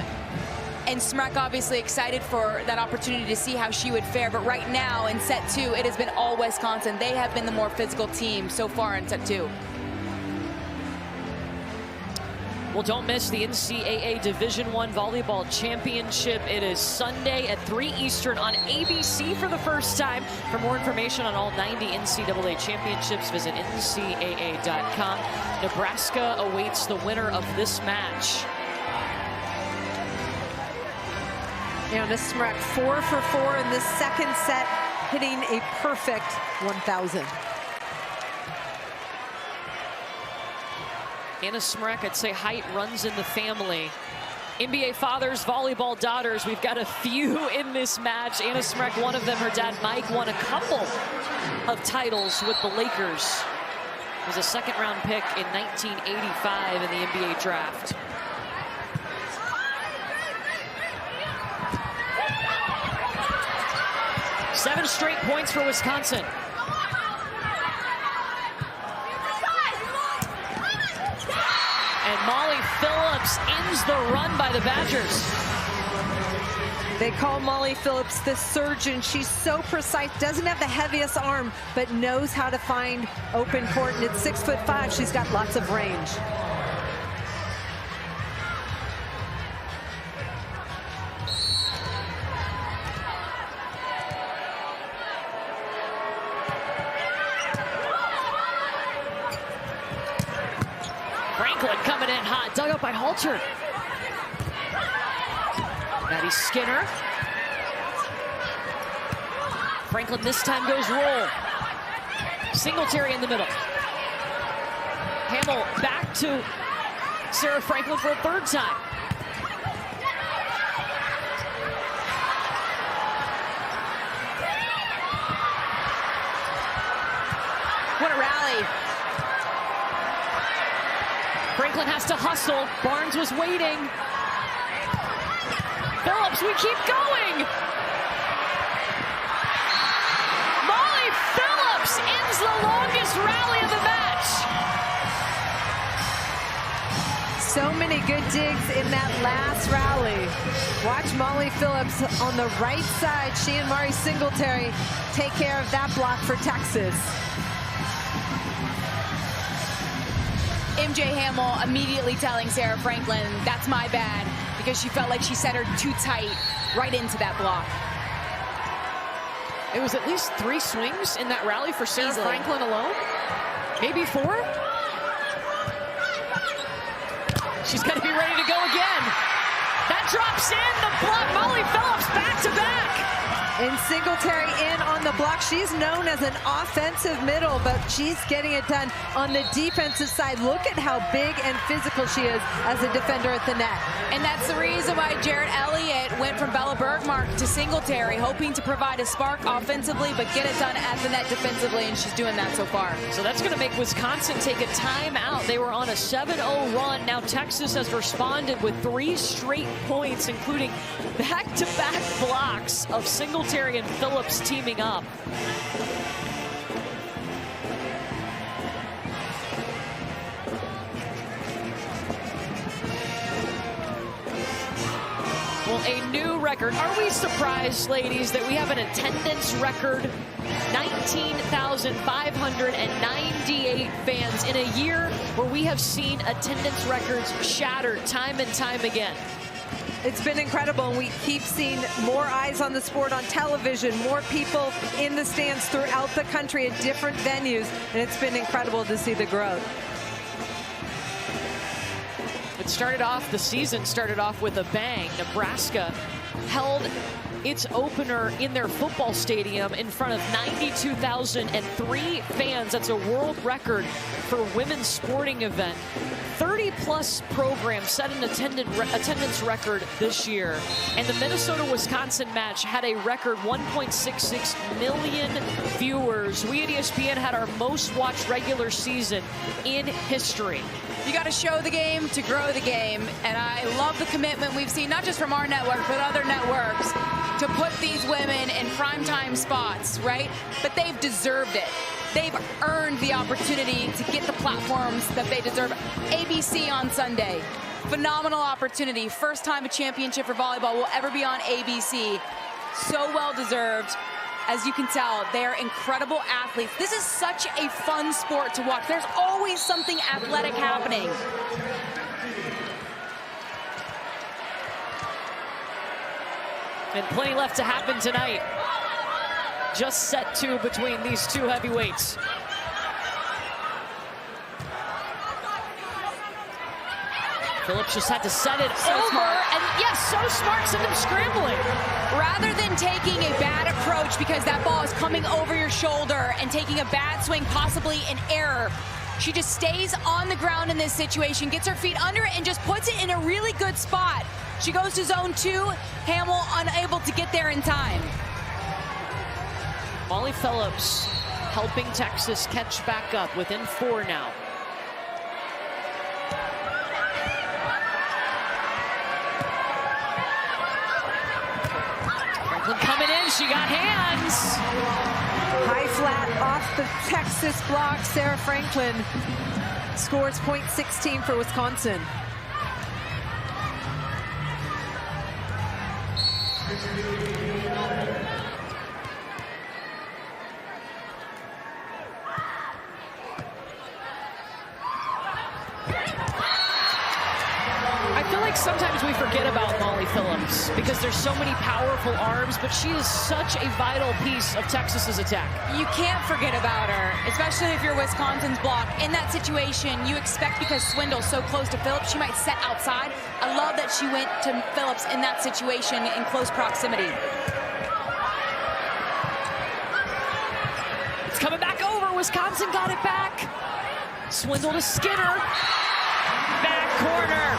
and Smrek obviously excited for that opportunity to see how she would fare. But right now in set 2, it has been all Wisconsin. They have been the more physical team so far in set 2. Well, don't miss the NCAA Division I Volleyball Championship. It is Sunday at 3 Eastern on ABC for the first time. For more information on all 90 NCAA championships, visit ncaa.com. Nebraska awaits the winner of this match. Anna Smrek 4 for 4 in this second set, hitting a perfect 1,000. Anna Smrek, I'd say height runs in the family. NBA fathers, volleyball daughters, we've got a few in this match. Anna Smrek, one of them, her dad Mike, won a couple of titles with the Lakers. Was a second-round pick in 1985 in the NBA draft. Seven straight points for Wisconsin. And Molly Phillips ends the run by the Badgers. They call Molly Phillips the surgeon. She's so precise, doesn't have the heaviest arm, but knows how to find open court. And at 6'5", she's got lots of range. Franklin coming in hot, dug up by Halter. Maddie Skinner. Franklin this time goes roll. Singletary in the middle. Hamill back to Sarah Franklin for a third time. What a rally. Franklin has to hustle. Barnes was waiting. Phillips, we keep going. Molly Phillips ends the longest rally of the match. So many good digs in that last rally. Watch Molly Phillips on the right side. She and Mari Singletary take care of that block for Texas. MJ Hamill immediately telling Sarah Franklin, that's my bad, because she felt like she set her too tight right into that block. It was at least 3 swings in that rally for Sarah Easily. Franklin alone. Maybe 4. She's got to be ready to go again. That drops in the block. Molly Phillips back to back. And Singletary in on the block. She's known as an offensive middle, but she's getting it done on the defensive side. Look at how big and physical she is as a defender at the net. And that's the reason why Jarrett Elliott went from Bella Bergmark to Singletary, hoping to provide a spark offensively, but get it done at the net defensively, and she's doing that so far. So that's going to make Wisconsin take a timeout. They were on a 7-0 run. Now Texas has responded with 3 straight points, including back-to-back blocks of Singletary and Phillips teaming up. Well, a new record. Are we surprised, ladies, that we have an attendance record? 19,598 fans in a year where we have seen attendance records shattered time and time again. It's been incredible, and we keep seeing more eyes on the sport on television, more people in the stands throughout the country at different venues, and it's been incredible to see the growth. It started off, the season started off with a bang. Nebraska held its opener in their football stadium in front of 92,003 fans. That's a world record for a women's sporting event. 30-plus programs set an attendance record this year. And the Minnesota-Wisconsin match had a record 1.66 million viewers. We at ESPN had our most watched regular season in history. You got to show the game to grow the game, and I love the commitment we've seen, not just from our network, but other networks, to put these women in primetime spots, right? But they've deserved it. They've earned the opportunity to get the platforms that they deserve. ABC on Sunday, phenomenal opportunity. First time a championship for volleyball will ever be on ABC. So well deserved. As you can tell, they're incredible athletes. This is such a fun sport to watch. There's always something athletic happening. And plenty left to happen tonight. Just set 2 between these 2 heavyweights. Phillips just had to set it over, smart. and yes, so smart, send him scrambling. Rather than taking a bad approach because that ball is coming over your shoulder and taking a bad swing, possibly an error, she just stays on the ground in this situation, gets her feet under it, and just puts it in a really good spot. She goes to zone 2, Hamill unable to get there in time. Molly Phillips helping Texas catch back up within 4 now. Franklin coming in, she got hands. High flat off the Texas block. Sarah Franklin scores .16 for Wisconsin. I feel like sometimes we forget about Molly Phillips because there's so many powerful arms, but she is such a vital piece of Texas's attack. You can't forget about her, especially if you're Wisconsin's block. In that situation, you expect, because Swindle's so close to Phillips, she might set outside. I love that she went to Phillips in that situation in close proximity. It's coming back over. Wisconsin got it back. Swindle to Skinner. Back corner.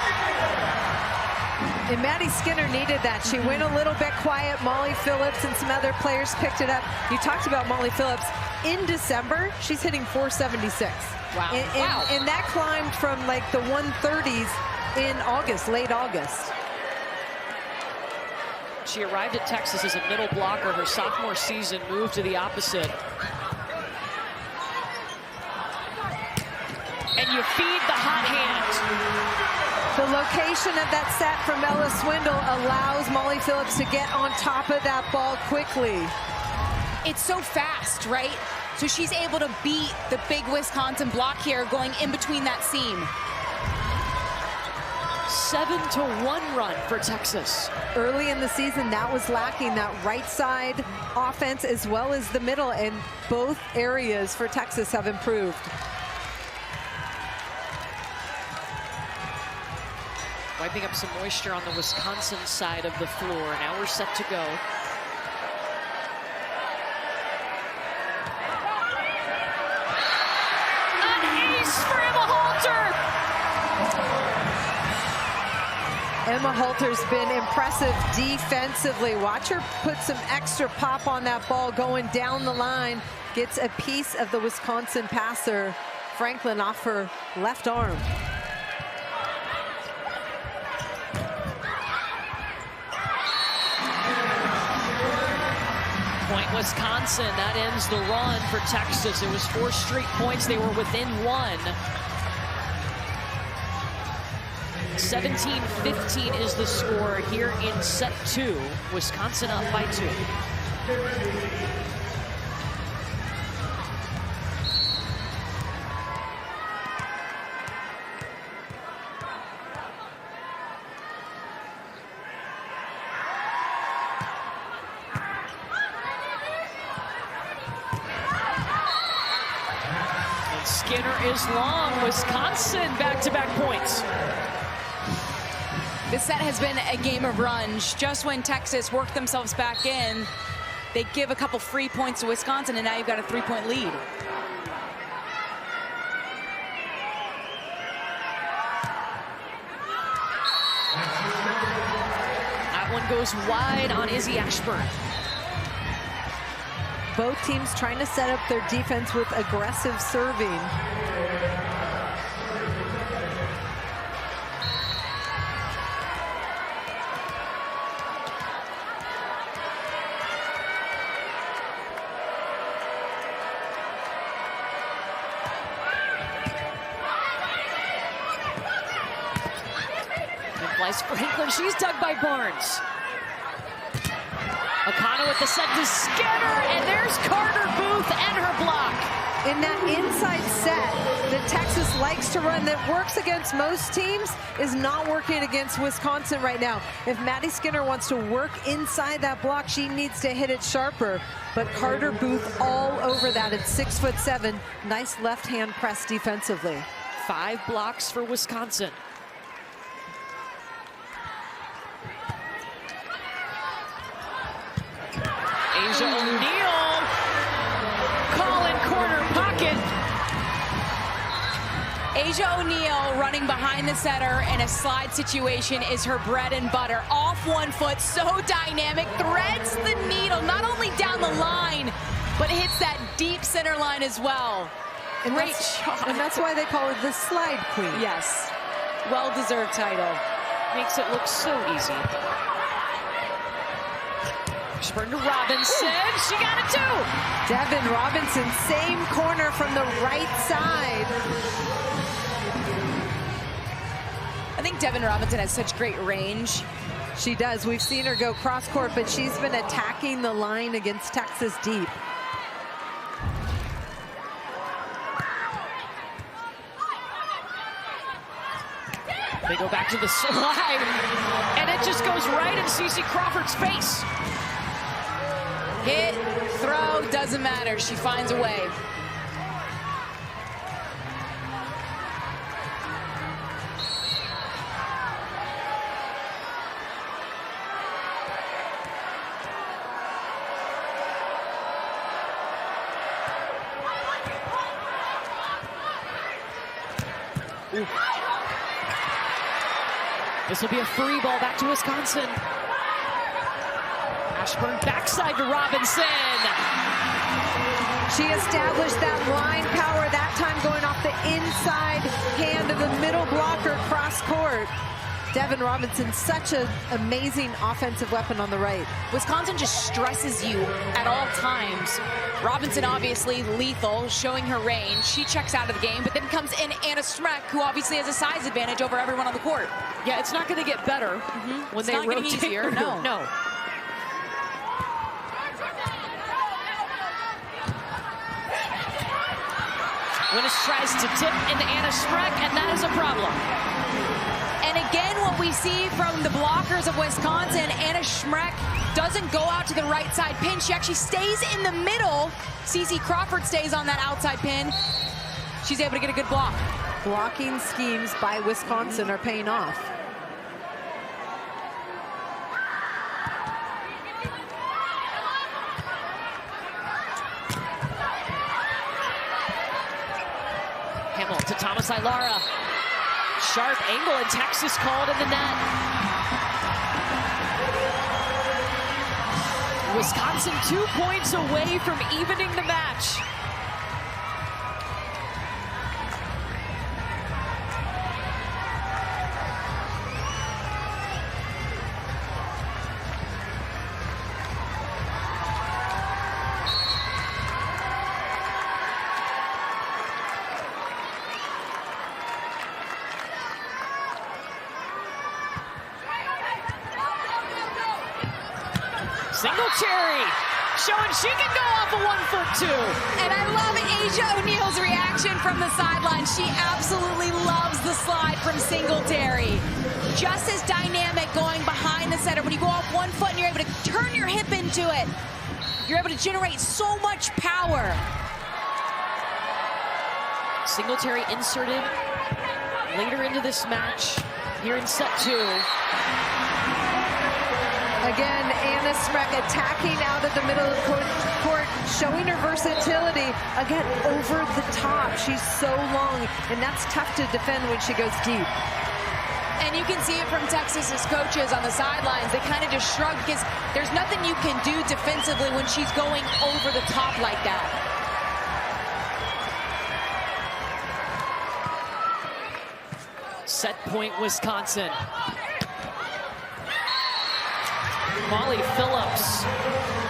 And Maddie Skinner needed that. She went a little bit quiet. Molly Phillips and some other players picked it up. You talked about Molly Phillips. In December, she's hitting .476. Wow. And that climbed from like the 130s in August, late August. She arrived at Texas as a middle blocker her sophomore season, moved to the opposite. And you feed the hot hand. The location of that set from Ella Swindle allows Molly Phillips to get on top of that ball quickly. It's so fast, right? So she's able to beat the big Wisconsin block here, going in between that seam. 7-1 run for Texas. Early in the season, that was lacking, that right side offense as well as the middle, and both areas for Texas have improved. Wiping up some moisture on the Wisconsin side of the floor. Now we're set to go. An ace for Emma Halter! Emma Halter's been impressive defensively. Watch her put some extra pop on that ball going down the line. Gets a piece of the Wisconsin passer, Franklin, off her left arm. Point Wisconsin, that ends the run for Texas. It was 4 straight points. They were within 1. 17-15 is the score here in set 2. Wisconsin up by 2. Skinner is long. Wisconsin back-to-back points. This set has been a game of runs. Just when Texas worked themselves back in, they give a couple free points to Wisconsin, and now you've got a 3-point lead. That one goes wide on Izzy Ashburn. Both teams trying to set up their defense with aggressive serving. And Blythe Franklin, she's dug by Barnes. Akana with the set to Skinner, and there's Carter Booth and her block. In that inside set that Texas likes to run, that works against most teams, is not working against Wisconsin right now. If Maddie Skinner wants to work inside that block, she needs to hit it sharper. But Carter Booth all over that at 6'7". Nice left hand press defensively. 5 blocks for Wisconsin. Asia O'Neal. Call in corner pocket. Asia O'Neal running behind the setter in a slide situation is her bread and butter. Off one foot, so dynamic, threads the needle, not only down the line, but hits that deep center line as well. And Great shot. And that's why they call her the slide queen. Yes, well-deserved title. Makes it look so easy. Spurn to Robinson. She got it too. Devin Robinson, same corner from the right side. I think Devin Robinson has such great range. She does. We've seen her go cross court, but she's been attacking the line against Texas deep. They go back to the slide, and it just goes right in CeCe Crawford's face. Hit, throw, doesn't matter. She finds a way. Ooh. This will be a free ball back to Wisconsin. Ashburn backside to Robinson. She established that line power, that time going off the inside hand of the middle blocker cross court. Devin Robinson, such an amazing offensive weapon on the right. Wisconsin just stresses you at all times. Robinson obviously lethal, showing her range. She checks out of the game, but then comes in Anna Smrek, who obviously has a size advantage over everyone on the court. Yeah, it's not going to get better when It's they not getting rotate. easier, no. No. Winnes tries to tip into Anna Smrek, and that is a problem. And again, what we see from the blockers of Wisconsin, Anna Smrek doesn't go out to the right side pin. She actually stays in the middle. CeCe Crawford stays on that outside pin. She's able to get a good block. Blocking schemes by Wisconsin are paying off. Hamill to Thomas Ilara. Sharp angle, and Texas called in the net. Wisconsin 2 points away from evening the match. Singletary showing she can go off a 1 foot two. And I love Asia O'Neal's reaction from the sideline. She absolutely loves the slide from Singletary. Just as dynamic going behind the setter. When you go off 1 foot and you're able to turn your hip into it, you're able to generate so much power. Singletary inserted later into this match here in set 2. Again, Anna Smrek attacking out of the middle of the court, showing her versatility. Again, over the top. She's so long, and that's tough to defend when she goes deep. And you can see it from Texas's coaches on the sidelines. They kind of just shrug because there's nothing you can do defensively when she's going over the top like that. Set point, Wisconsin. Molly Phillips.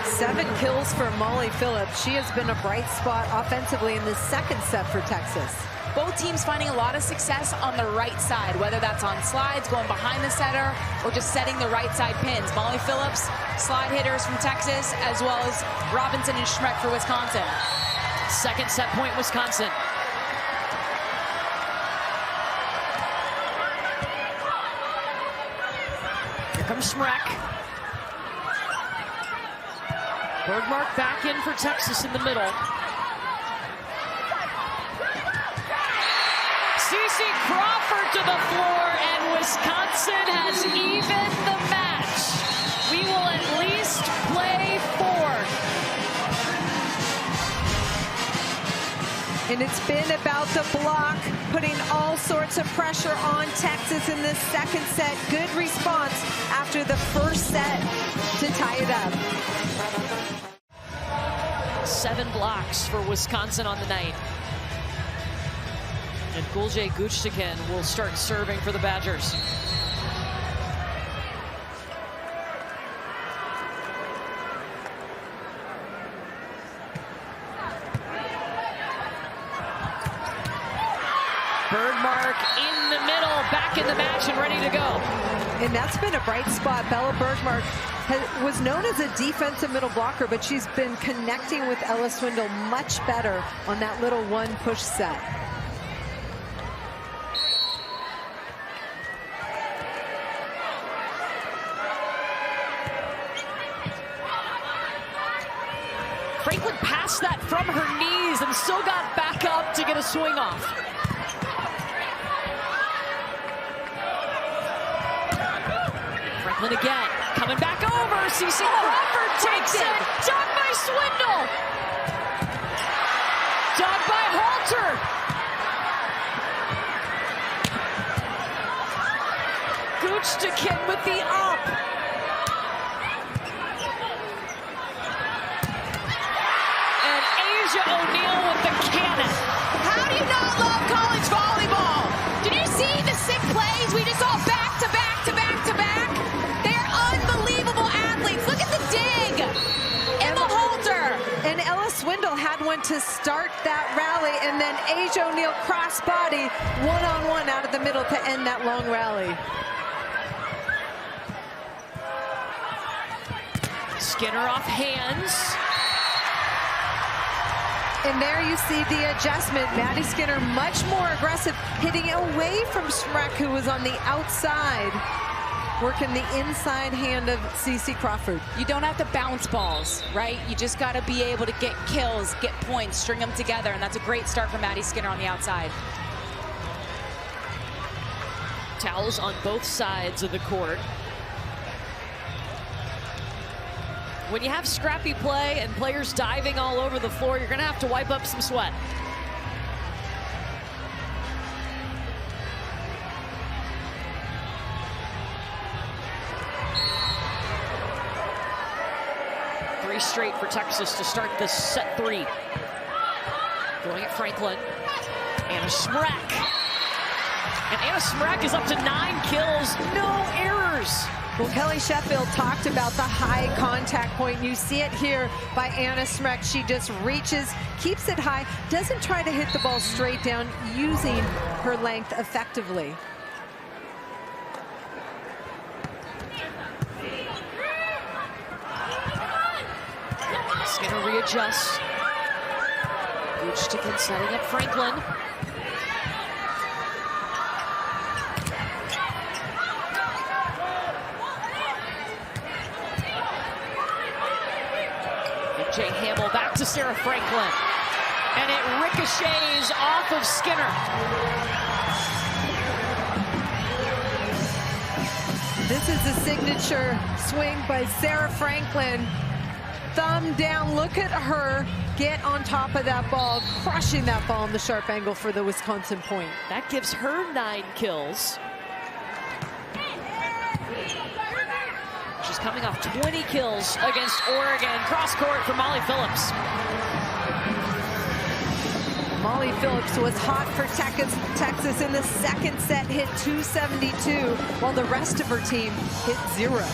7 kills for Molly Phillips. She has been a bright spot offensively in the second set for Texas. Both teams finding a lot of success on the right side, whether that's on slides, going behind the setter, or just setting the right side pins. Molly Phillips, slide hitters from Texas, as well as Robinson and Smrek for Wisconsin. Second set point, Wisconsin. Here comes Smrek. Bergmark back in for Texas in the middle. CeCe Crawford to the floor, and Wisconsin has evened the match. We will at least play 4. And it's been about the block, putting all sorts of pressure on Texas in this second set. Good response after the first set to tie it up. 7 blocks for Wisconsin on the night. And Gulje Guchtikin will start serving for the Badgers. Bergmark in the middle, back in the match and ready to go. And that's been a bright spot. Bella Bergmark was known as a defensive middle blocker, but she's been connecting with Ella Swindle much better on that little one push set. Franklin passed that from her knees and still got back up to get a swing off. Franklin again, coming back over. CC Crawford takes it. Dug by Swindle. Dug by Halter. Guchtikin with the up. And Asia O'Neal with the cannon. How do you not love college volleyball? Did you see the 6 plays we just saw back to back to back to back? They're unbelievable athletes. Look at the dig. Emma Halter. And Ella Swindle had one to start that rally, and then Asia O'Neal cross-body, one-on-one out of the middle to end that long rally. Skinner off hands. And there you see the adjustment. Maddie Skinner much more aggressive, hitting away from Schreck, who was on the outside, working the inside hand of CC Crawford. You don't have to bounce balls, right? You just got to be able to get kills, get points, string them together, and that's a great start for Maddie Skinner on the outside. Towels on both sides of the court. When you have scrappy play and players diving all over the floor, you're going to have to wipe up some sweat. Three straight for Texas to start this set 3. Going at Franklin. Anna Smrek. And Anna Smrek is up to 9 kills, no errors. Well, Kelly Sheffield talked about the high contact point. You see it here by Anna Smrek. She just reaches, keeps it high, doesn't try to hit the ball straight down, using her length effectively. Skinner readjusts. Guchtikin setting up Franklin. Jay Hamill back to Sarah Franklin. And it ricochets off of Skinner. This is the signature swing by Sarah Franklin. Thumb down, look at her get on top of that ball, crushing that ball in the sharp angle for the Wisconsin point. That gives her 9 kills. She's coming off 20 kills against Oregon. Cross court for Molly Phillips. Molly Phillips was hot for Texas in the second set, hit 272, while the rest of her team hit 0.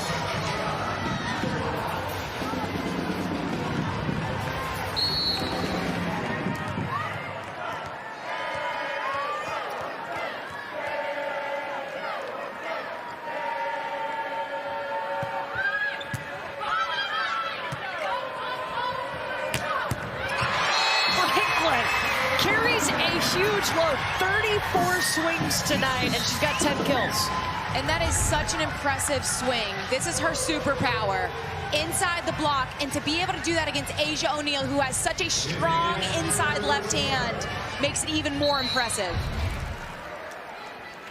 Carries a huge load, 34 swings tonight, and she's got 10 kills. And that is such an impressive swing. This is her superpower. Inside the block, and to be able to do that against Asia O'Neal, who has such a strong inside left hand, makes it even more impressive.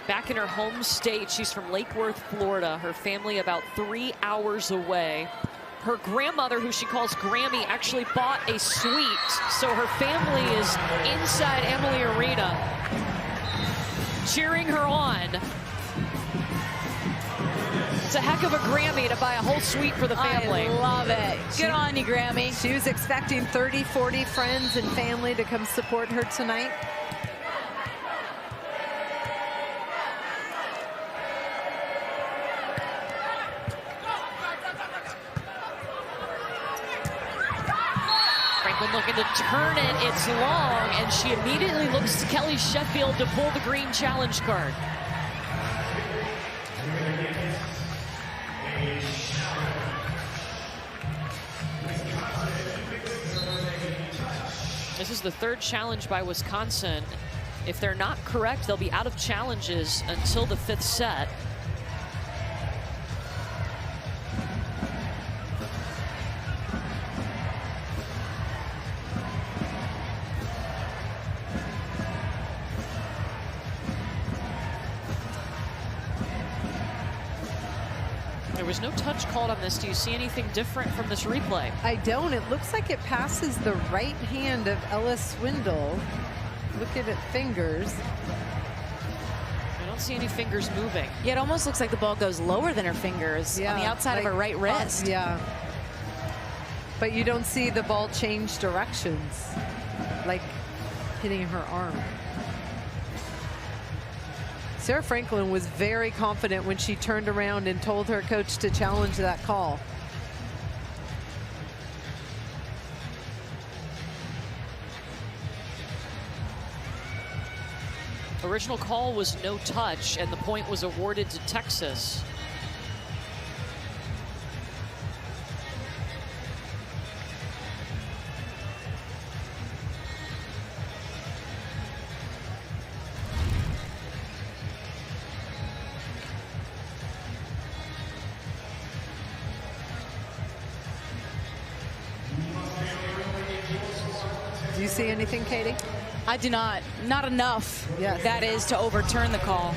Back in her home state, she's from Lake Worth, Florida. Her family about 3 hours away. her grandmother, who she calls Grammy, actually bought a suite. So her family is inside Emily Arena cheering her on. It's a heck of a Grammy to buy a whole suite for the family. I love it. Good on you, Grammy. She was expecting 30, 40 friends and family to come support her tonight. Franklin looking to turn it. It's long, and she immediately looks to Kelly Sheffield to pull the green challenge card. This is the third challenge by Wisconsin. If they're not correct, they'll be out of challenges until the 5th set. There was no touch called on this. Do you see anything different from this replay? I don't. It looks like it passes the right hand of Ella Swindle. Look at it, fingers. I don't see any fingers moving. Yeah, it almost looks like the ball goes lower than her fingers on the outside like, of her right wrist. Yeah. But you don't see the ball change directions, like hitting her arm. Sarah Franklin was very confident when she turned around and told her coach to challenge that call. Original call was no touch, and the point was awarded to Texas. Do you see anything, Katie? I do not. Not enough, Yes. that is, to overturn the call.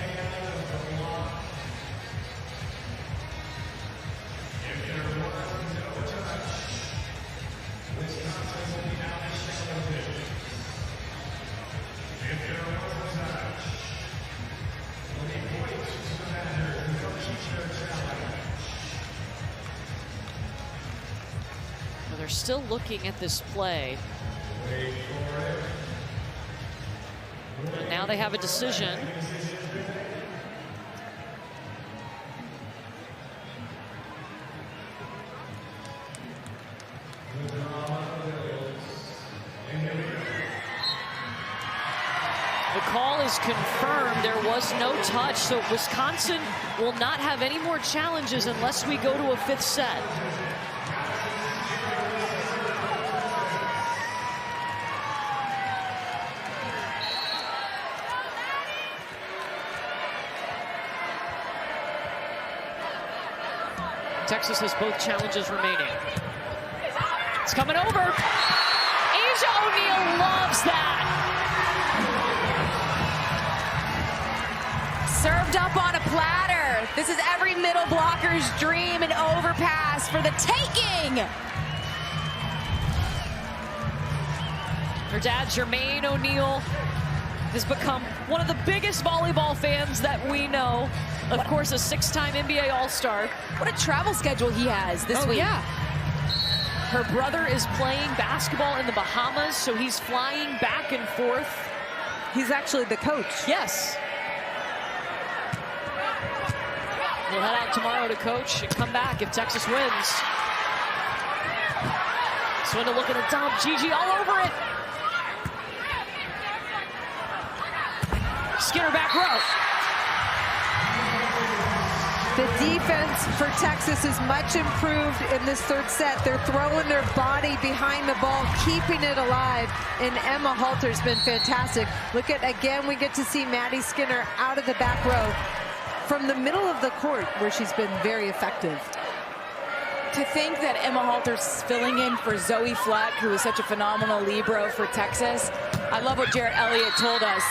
Well, they're still looking at this play. And now they have a decision. The call is confirmed. There was no touch, so Wisconsin will not have any more challenges unless we go to a 5th set. Texas has both challenges remaining. It's coming over. Asia O'Neal loves that. Served up on a platter. This is every middle blocker's dream, an overpass for the taking. Her dad, Jermaine O'Neal, has become one of the biggest volleyball fans that we know. Of course, a 6-time NBA All-Star. What a travel schedule he has this week. Yeah. Her brother is playing basketball in the Bahamas, so he's flying back and forth. He's actually the coach. Yes. We'll head out tomorrow to coach and come back if Texas wins. Swindle looking to dump. Gigi all over it. Skinner back row. The defense for Texas is much improved in this 3rd set. They're throwing their body behind the ball, keeping it alive, and Emma Halter's been fantastic. Look at, again, we get to see Maddie Skinner out of the back row from the middle of the court, where she's been very effective. To think that Emma Halter's filling in for Zoe Fleck, who is such a phenomenal libero for Texas. I love what Jarrett Elliott told us.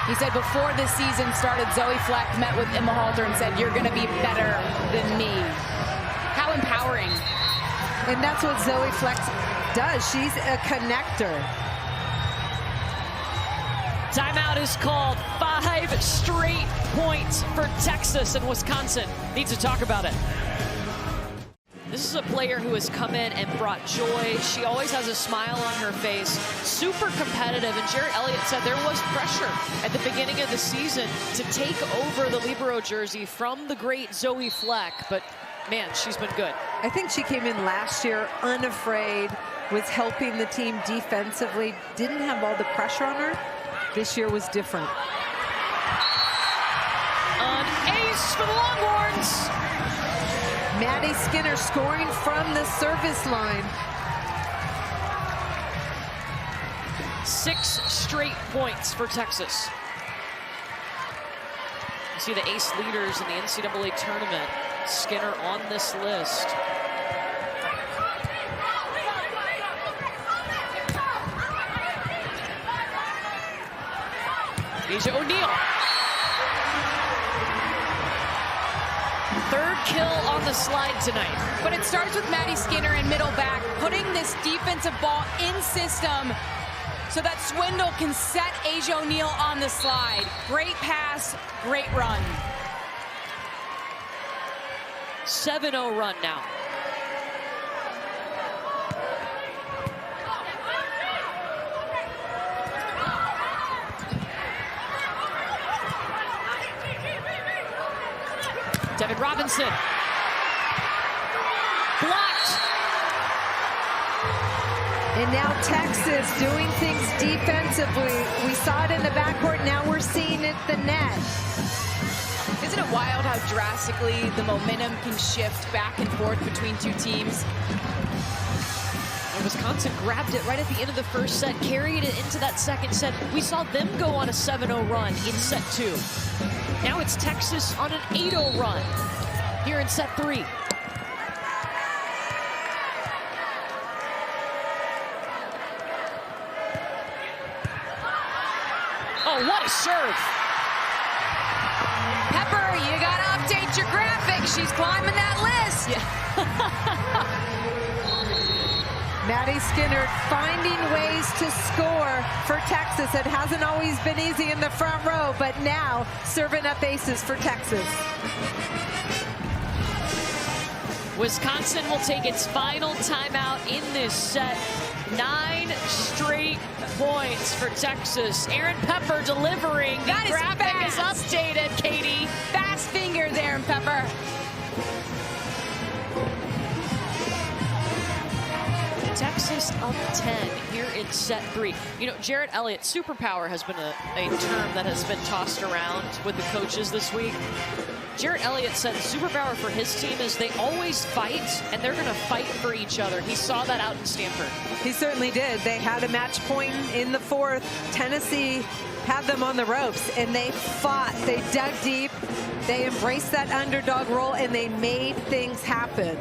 He said before this season started, Zoe Fleck met with Emma Halter and said, "You're going to be better than me." How empowering. And that's what Zoe Flex does. She's a connector. Timeout is called. 5 straight points for Texas, and Wisconsin needs to talk about it. This is a player who has come in and brought joy. She always has a smile on her face, super competitive. And Jarrett Elliott said there was pressure at the beginning of the season to take over the libero jersey from the great Zoe Fleck. But man, she's been good. I think she came in last year unafraid, was helping the team defensively, didn't have all the pressure on her. This year was different. An ace for the Longhorns. Maddie Skinner scoring from the service line. 6 straight points for Texas. You see the ace leaders in the NCAA tournament. Skinner on this list. Asia O'Neal. 3rd kill on the slide tonight. But it starts with Maddie Skinner in middle back, putting this defensive ball in system so that Swindle can set Asia O'Neal on the slide. Great pass, great run. 7-0 run now. Devin Robinson. Blocked. And now Texas doing things defensively. We saw it in the backcourt, now we're seeing it at the net. Isn't it wild how drastically the momentum can shift back and forth between two teams? And Wisconsin grabbed it right at the end of the first set, carried it into that second set. We saw them go on a 7-0 run in set 2. Now it's Texas on an 8-0 run here in set 3. Oh, what a serve. Pepper, you gotta update your graphics. She's climbing that list. Yeah. Maddie Skinner finding ways to score for Texas. It hasn't always been easy in the front row, but now serving up aces for Texas. Wisconsin will take its final timeout in this set. 9 straight points for Texas. Aaron Pepper delivering. The That is graphic is fast. updated, Katie. Fast finger there, Aaron Pepper. Texas up 10 here in set 3. You know, Jarrett Elliott, superpower has been a term that has been tossed around with the coaches this week. Jarrett Elliott said superpower for his team is they always fight, and they're going to fight for each other. He saw that out in Stanford. He certainly did. They had a match point in the 4th. Tennessee had them on the ropes, and they fought. They dug deep. They embraced that underdog role, and they made things happen.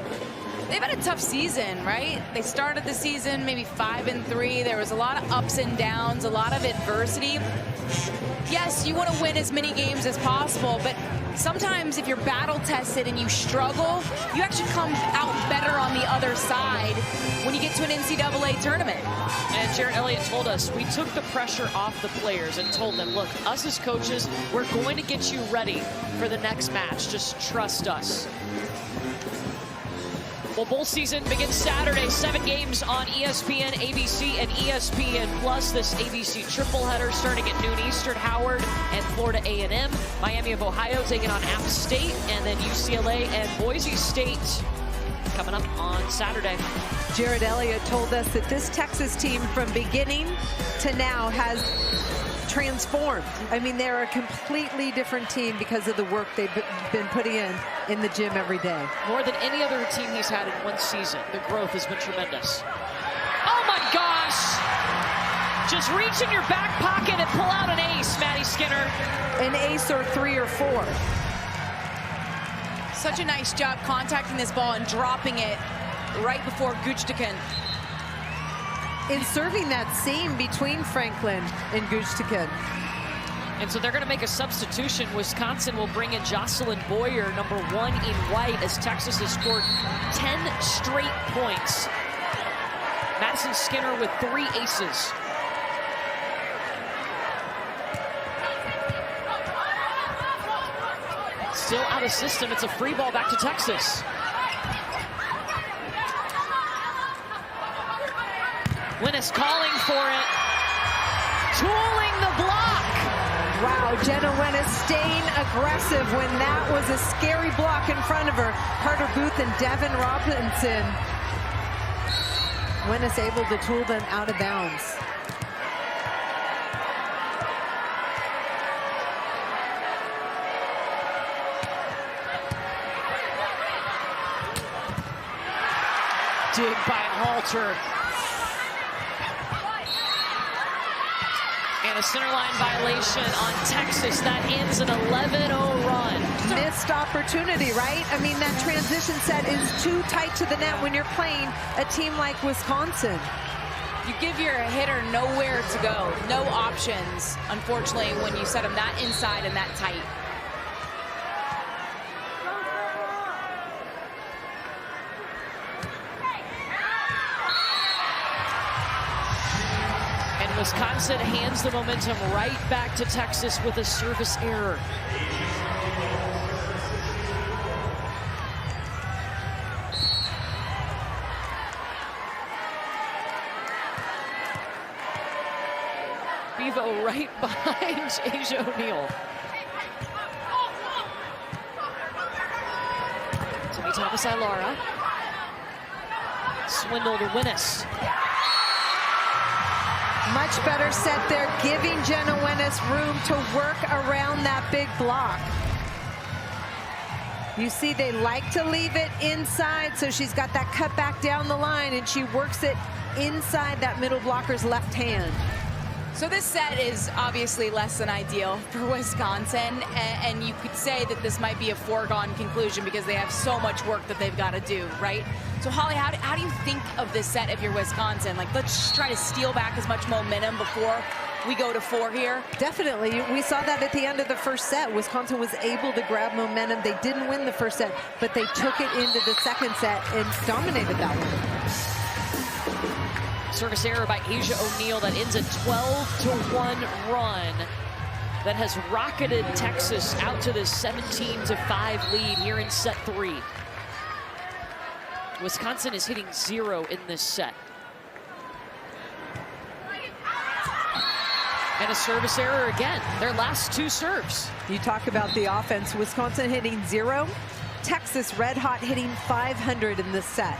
They've had a tough season, right? They started the season maybe 5-3. There was a lot of ups and downs, a lot of adversity. Yes, you want to win as many games as possible, but sometimes if you're battle tested and you struggle, you actually come out better on the other side when you get to an NCAA tournament. And Jarrett Elliott told us, we took the pressure off the players and told them, look, us as coaches, we're going to get you ready for the next match. Just trust us. Well, bowl season begins Saturday. 7 games on ESPN, ABC, and ESPN Plus. This ABC triple header starting at noon Eastern. Howard and Florida A&M. Miami of Ohio taking on App State, and then UCLA and Boise State coming up on Saturday. Jarrett Elliott told us that this Texas team from beginning to now has transformed. I mean, they're a completely different team because of the work they've been putting in the gym every day. More than any other team he's had in one season. The growth has been tremendous. Oh my gosh! Just reach in your back pocket and pull out an ace, Maddie Skinner. An ace or 3 or 4. Such a nice job contacting this ball and dropping it right before Gutstekin. In serving that seam between Franklin and Gutstekin. And so they're going to make a substitution. Wisconsin will bring in Jocelyn Boyer, #1 in white, as Texas has scored 10 straight points. Madison Skinner with 3 aces. Still out of system. It's a free ball back to Texas. Winnis calling for it. Tooling the block. Wow, Jenna Winnis staying aggressive when that was a scary block in front of her. Carter Booth and Devin Robinson. Winnis able to tool them out of bounds. Dig by Halter. And a center line violation on Texas. That ends an 11-0 run. Missed opportunity, right? I mean, that transition set is too tight to the net when you're playing a team like Wisconsin. You give your hitter nowhere to go, no options, unfortunately, when you set them that inside and that tight. Wisconsin hands the momentum right back to Texas with a service error. Bevo right behind Asia O'Neal. Timmy Thomas-Ilara. Swindle to Winnis. Much better set there, giving Jenna Winnis room to work around that big block. You see they like to leave it inside, so she's got that cut back down the line, and she works it inside that middle blocker's left hand. So this set is obviously less than ideal for Wisconsin, and you could say that this might be a foregone conclusion because they have so much work that they've got to do, right? So Holly, how do you think of this set if you're Wisconsin? Like, let's just try to steal back as much momentum before we go to 4 here. Definitely. We saw that at the end of the first set. Wisconsin was able to grab momentum. They didn't win the first set, but they took it into the second set and dominated that one. Service error by Asia O'Neal that ends a 12-1 run that has rocketed Texas out to this 17-5 lead here in set 3. Wisconsin is hitting 0 in this set. And a service error again. Their last 2 serves. You talk about the offense. Wisconsin hitting 0. Texas red hot hitting 500 in this set.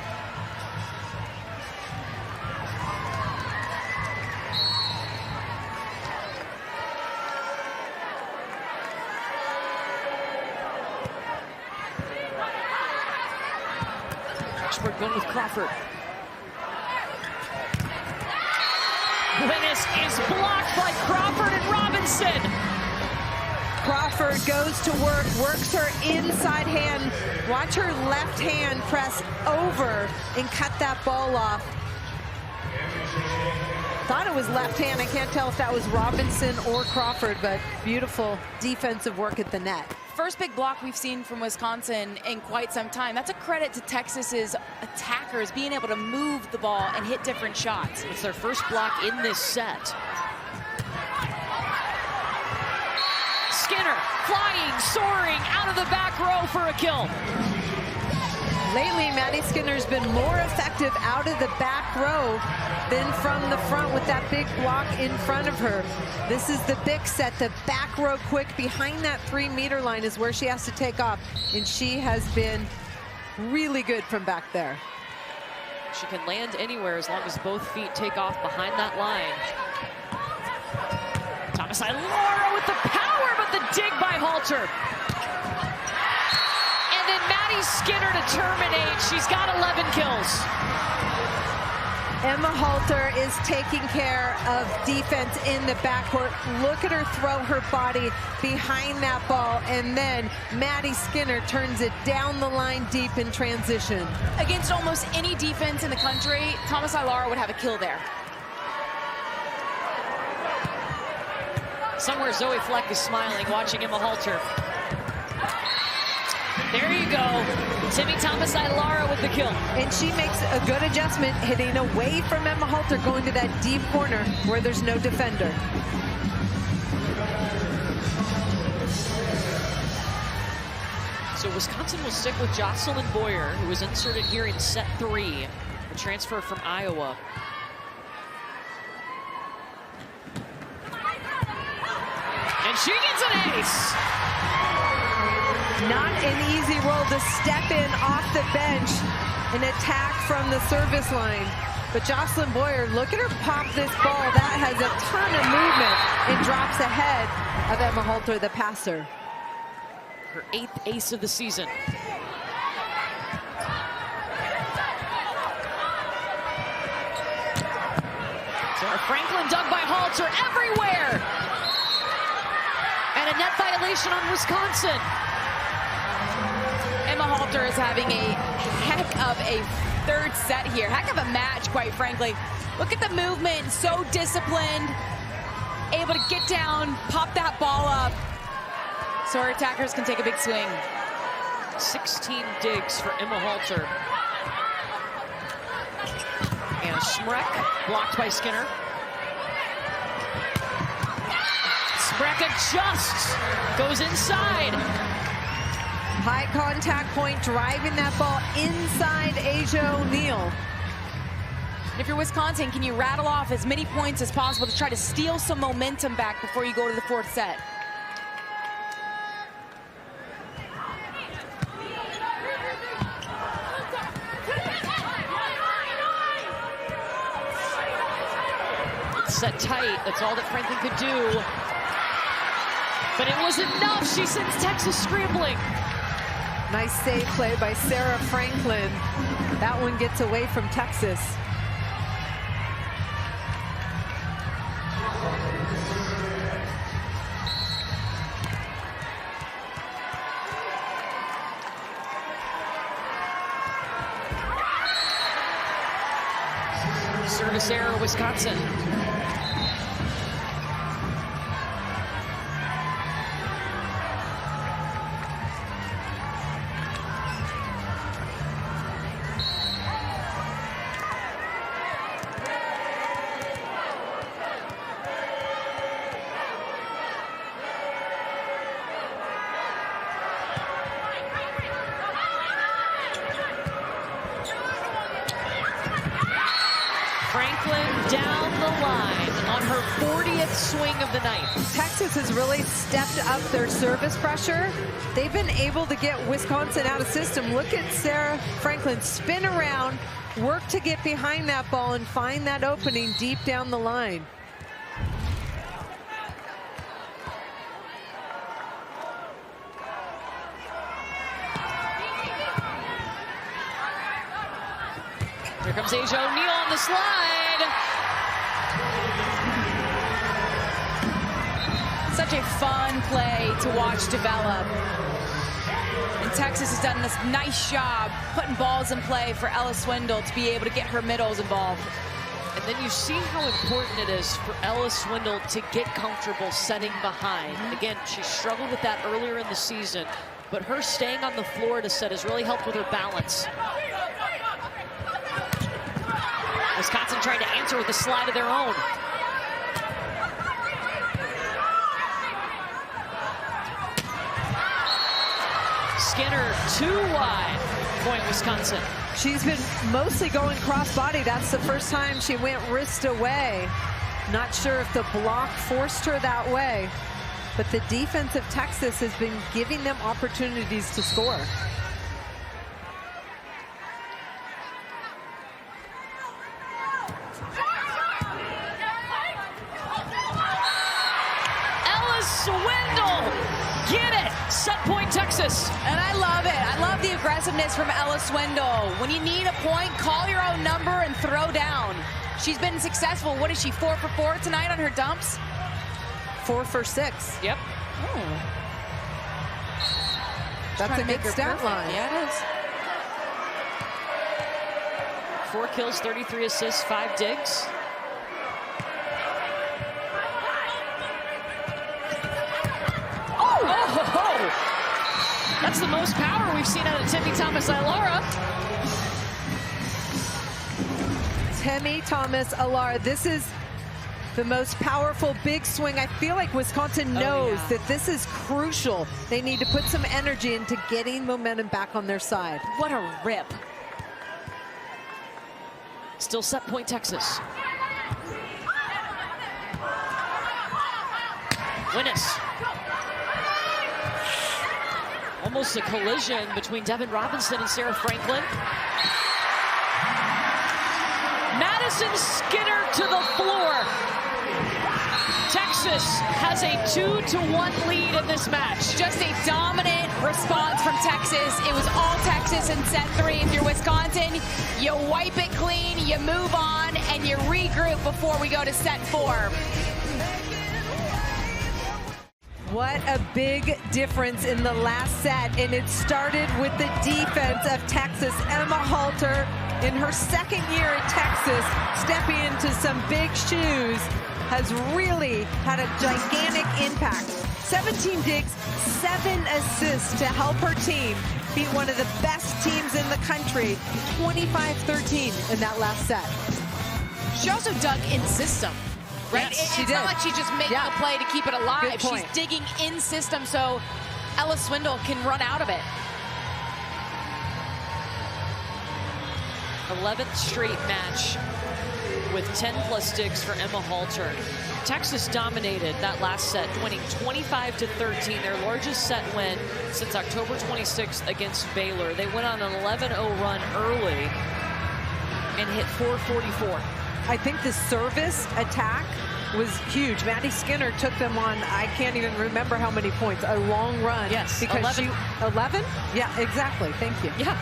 Going with Crawford. Winnis is blocked by Crawford and Robinson. Crawford goes to work, works her inside hand. Watch her left hand press over and cut that ball off. Thought it was left hand. I can't tell if that was Robinson or Crawford, but beautiful defensive work at the net. First big block we've seen from Wisconsin in quite some time. That's a credit to Texas's attackers being able to move the ball and hit different shots. It's their first block in this set. Skinner flying, soaring out of the back row for a kill. Lately, Maddie Skinner's been more effective out of the back row than from the front with that big block in front of her. This is the big set, the back row quick behind that 3-meter line is where she has to take off, and she has been really good from back there. She can land anywhere as long as both feet take off behind that line. Thomas-Ilara with the power, but the dig by Halter. And then Maddie Skinner to terminate. She's got 11 kills. Emma Halter is taking care of defense in the backcourt. Look at her throw her body behind that ball, and then Maddie Skinner turns it down the line deep in transition. Against almost any defense in the country, Thomas-Ilara would have a kill there. Somewhere Zoe Fleck is smiling, watching Emma Halter. There you go. Timmy Thomas-Ilara with the kill. And she makes a good adjustment, hitting away from Emma Halter, going to that deep corner where there's no defender. So Wisconsin will stick with Jocelyn Boyer, who was inserted here in set 3, a transfer from Iowa. And she gets an ace. Not an easy role to step in off the bench and attack from the service line. But Jocelyn Boyer, look at her pop this ball. That has a ton of movement and drops ahead of Emma Halter, the passer. Her 8th ace of the season. Sarah Franklin dug by Halter everywhere. And a net violation on Wisconsin. Emma Halter is having a heck of a third set here. Heck of a match, quite frankly. Look at the movement, so disciplined. Able to get down, pop that ball up. So our attackers can take a big swing. 16 digs for Emma Halter. And Smrek blocked by Skinner. Smrek adjusts, goes inside. High contact point, driving that ball inside Asia O'Neal. If you're Wisconsin, can you rattle off as many points as possible to try to steal some momentum back before you go to the 4th set? Set tight, that's all that Franklin could do. But it was enough, she sends Texas scrambling. Nice save play by Sarah Franklin. That one gets away from Texas. Service error, Wisconsin. Franklin down the line on her 40th swing of the night. Texas has really stepped up their service pressure. They've been able to get Wisconsin out of system. Look at Sarah Franklin spin around, work to get behind that ball and find that opening deep down the line. Here comes Asia O'Neal on the slide. Such a fun play to watch develop. And Texas has done this nice job putting balls in play for Ella Swindle to be able to get her middles involved. And then you see how important it is for Ella Swindle to get comfortable setting behind. Again, she struggled with that earlier in the season, but her staying on the floor to set has really helped with her balance. Wisconsin trying to answer with a slide of their own. Skinner too wide. Point Wisconsin. She's been mostly going cross-body. That's the first time she went wrist away. Not sure if the block forced her that way, but the defense of Texas has been giving them opportunities to score. Swindle, get it, set point Texas. And I love it. I love the aggressiveness from Ella Swindle. When you need a point, call your own number and throw down. She's been successful. What is she, 4 for 4 tonight on her dumps? 4 for 6. Yep. Oh. That's a good stat line. Yeah, it is. 4 kills, 33 assists, 5 digs. the most power we've seen out of Timmy Thomas-Ilara. Timmy Thomas-Ilara, this is the most powerful big swing. I feel like Wisconsin knows that this is crucial. They need to put some energy into getting momentum back on their side. What a rip. Still set point Texas. Winnes. Almost a collision between Devin Robinson and Sarah Franklin. Madison Skinner to the floor. Texas has a 2-1 lead in this match. Just a dominant response from Texas. It was all Texas in set 3. If you're Wisconsin, you wipe it clean, you move on, and you regroup before we go to set 4. What a big difference in the last set, and it started with the defense of Texas. Emma Halter, in her second year at Texas, stepping into some big shoes, has really had a gigantic impact. 17 digs, 7 assists to help her team beat one of the best teams in the country, 25-13 in that last set. She also dug in system. Right? Yes, it's not like she's just making a play to keep it alive. She's digging in system so Ella Swindle can run out of it. 11th straight match with 10+ digs for Emma Halter. Texas dominated that last set, winning 25-13, their largest set win since October 26th against Baylor. They went on an 11-0 run early and hit 444. I think the service attack was huge. Maddie Skinner took them on, I can't even remember how many points, a long run. Yes, because 11. 11? Yeah, exactly. Thank you. Yeah.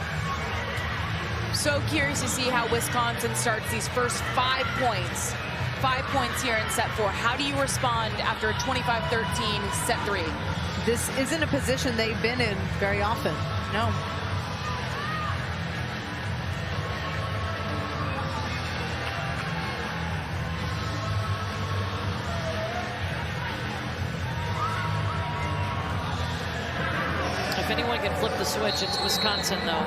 So curious to see how Wisconsin starts these first 5 points. 5 points here in set 4. How do you respond after a 25-13 set 3? This isn't a position they've been in very often. No. If anyone can flip the switch, it's Wisconsin, though.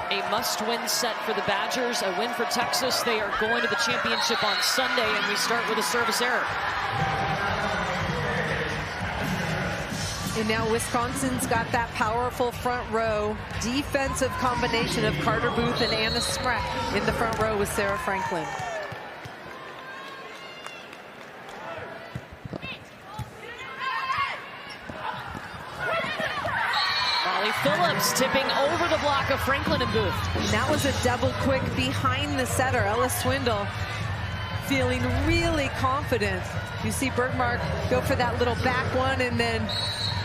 A must-win set for the Badgers, a win for Texas. They are going to the championship on Sunday, and we start with a service error. And now Wisconsin's got that powerful front row defensive combination of Carter Booth and Anna Smrek in the front row with Sarah Franklin. Phillips tipping over the block of Franklin and Booth. And that was a double quick behind the setter. Ella Swindle feeling really confident. You see Bergmark go for that little back one, and then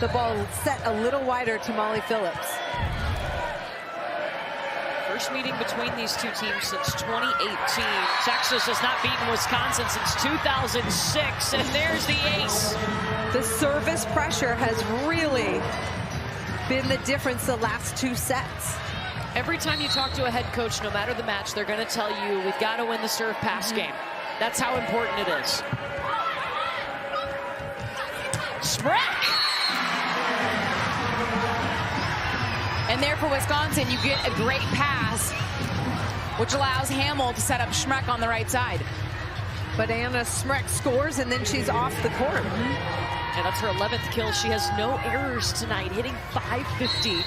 the ball set a little wider to Molly Phillips. First meeting between these two teams since 2018. Texas has not beaten Wisconsin since 2006, and there's the ace. The service pressure has really been the difference the last 2 sets. Every time you talk to a head coach, no matter the match, they're going to tell you, we've got to win the serve pass game. That's how important it is. Smrek! And there for Wisconsin, you get a great pass, which allows Hamill to set up Smrek on the right side. But Anna Smrek scores, and then she's off the court. And that's her 11th kill. She has no errors tonight, hitting .550.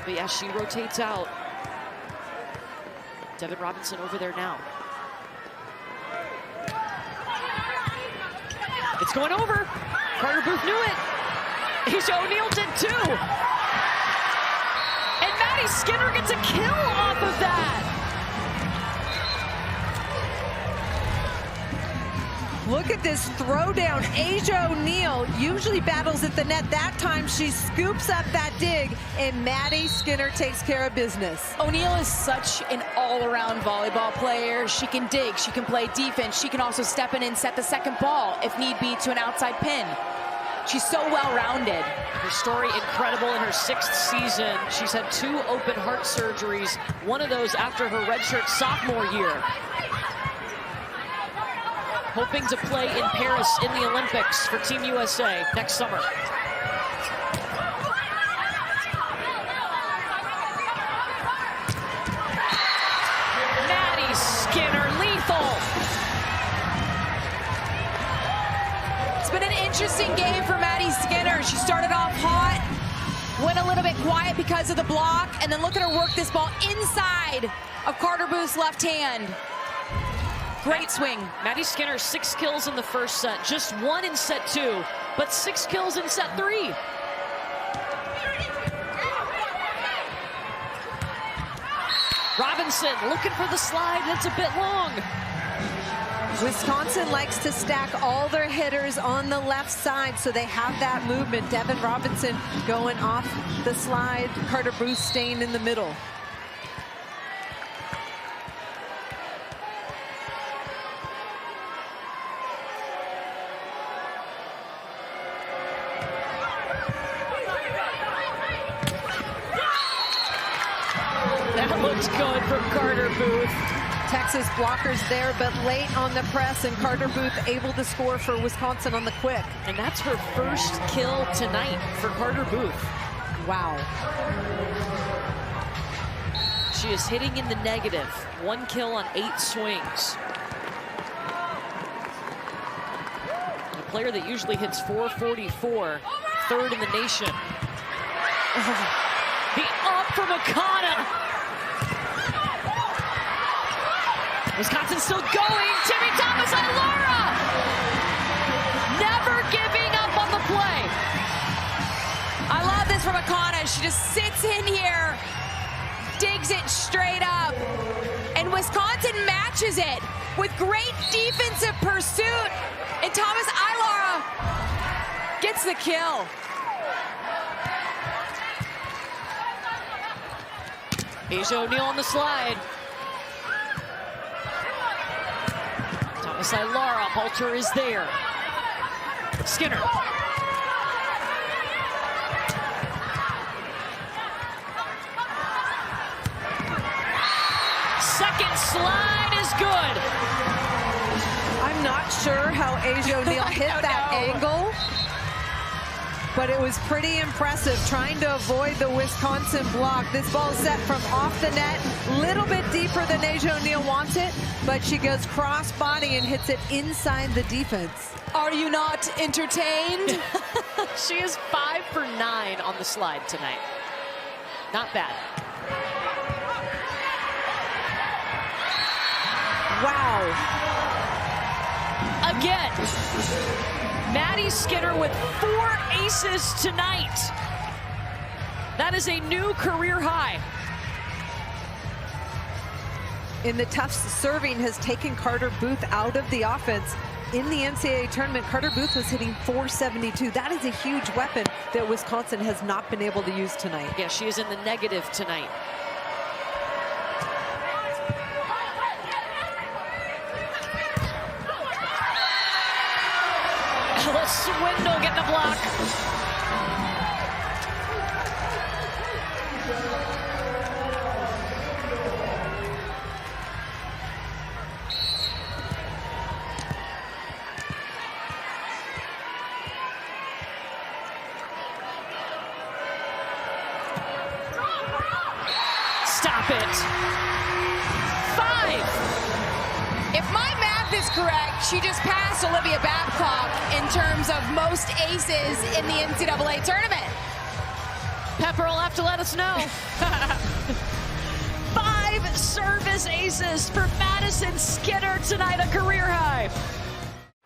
But yeah, she rotates out. Devin Robinson over there now. It's going over. Carter Booth knew it. Asia O'Neal did too. And Maddie Skinner gets a kill off of that. Look at this throwdown. Asia O'Neal usually battles at the net. That time she scoops up that dig, and Maddie Skinner takes care of business. O'Neal is such an all-around volleyball player. She can dig, she can play defense, she can also step in and set the second ball if need be to an outside pin. She's so well-rounded. Her story incredible. In her 6th season, she's had 2 open heart surgeries, one of those after her redshirt sophomore year. Hoping to play in Paris in the Olympics for Team USA next summer. interesting game for Maddie Skinner. She started off hot, went a little bit quiet because of the block, and then look at her work this ball inside of Carter Booth's left hand. Great swing. Maddie Skinner, 6 kills in the first set, just 1 in set 2, but 6 kills in set 3. Robinson looking for the slide, that's a bit long. Wisconsin likes to stack all their hitters on the left side, so they have that movement. Devin Robinson going off the slide, Carter Booth staying in the middle. That looks good from Carter Booth. Texas blockers there, but late on the press, and Carter Booth able to score for Wisconsin on the quick. And that's her first kill tonight for Carter Booth. Wow. She is hitting in the negative. 1 kill on 8 swings. A player that usually hits .444, 3rd in the nation. The up from Akana. Wisconsin still going. Timmy Thomas and Laura. Never giving up on the play. I love this from Akana. She just sits in here, digs it straight up, and Wisconsin matches it with great defensive pursuit. And Thomas Ilara gets the kill. Asia O'Neal on the slide. Thomas Ilara, Halter is there. Skinner. Second slide is good. I'm not sure how Asia O'Neal hit that angle, but it was pretty impressive trying to avoid the Wisconsin block. This ball set from off the net, a little bit deeper than Asia O'Neal wants it, but she goes cross body and hits it inside the defense. Are you not entertained? She is 5 for 9 on the slide tonight. Not bad. Wow. Again, Maddie Skinner with 4 aces tonight. That is a new career high. And the tough serving has taken Carter Booth out of the offense. In the NCAA tournament, Carter Booth was hitting .472. That is a huge weapon that Wisconsin has not been able to use tonight. Yeah, she is in the negative tonight. Swindle getting a block. Stop it. 5. If my math is correct, she just passed Olivia Babcock in terms of most aces in the NCAA tournament. Pepper will have to let us know. 5 service aces for Madison Skinner tonight, a career high.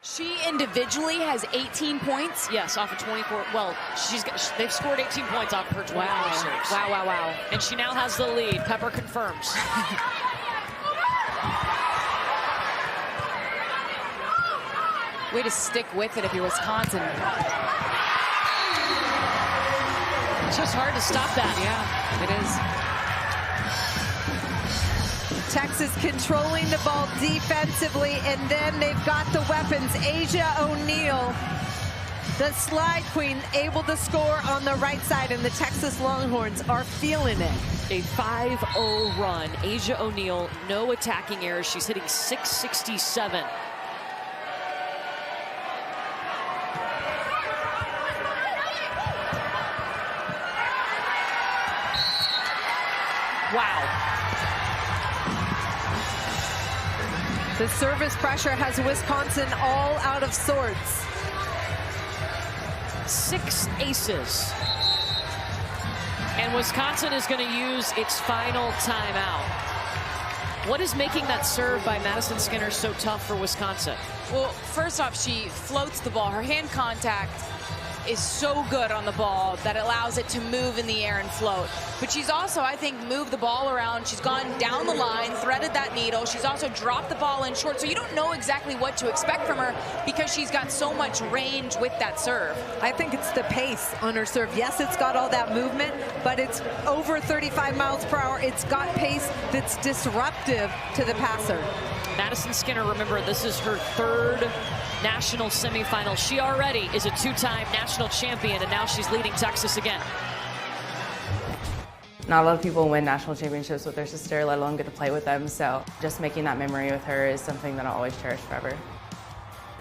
She individually has 18 points. Yes, off of 24. Well, they've scored 18 points off of her 24 serves. Wow, wow, wow. And she now has the lead. Pepper confirms. Way to stick with it if you're Wisconsin. It's just hard to stop that. Yeah, it is. Texas controlling the ball defensively, and then they've got the weapons. Asia O'Neal, the slide queen, able to score on the right side, and the Texas Longhorns are feeling it. A 5-0 run. Asia O'Neal, no attacking errors. She's hitting .667. Wow. The service pressure has Wisconsin all out of sorts. 6 aces. And Wisconsin is going to use its final timeout. What is making that serve by Madison Skinner so tough for Wisconsin? Well, first off, she floats the ball. Her hand contact is so good on the ball that it allows it to move in the air and float. But she's also, I think, moved the ball around. She's gone down the line, threaded that needle. She's also dropped the ball in short. So you don't know exactly what to expect from her because she's got so much range with that serve. I think it's the pace on her serve. Yes, it's got all that movement, but it's over 35 miles per hour. It's got pace that's disruptive to the passer. Madison Skinner, remember, this is her 3rd national semifinal. She already is a 2-time national champion, and now she's leading Texas again. Not a lot of people win national championships with their sister, let alone get to play with them, so just making that memory with her is something that I'll always cherish forever.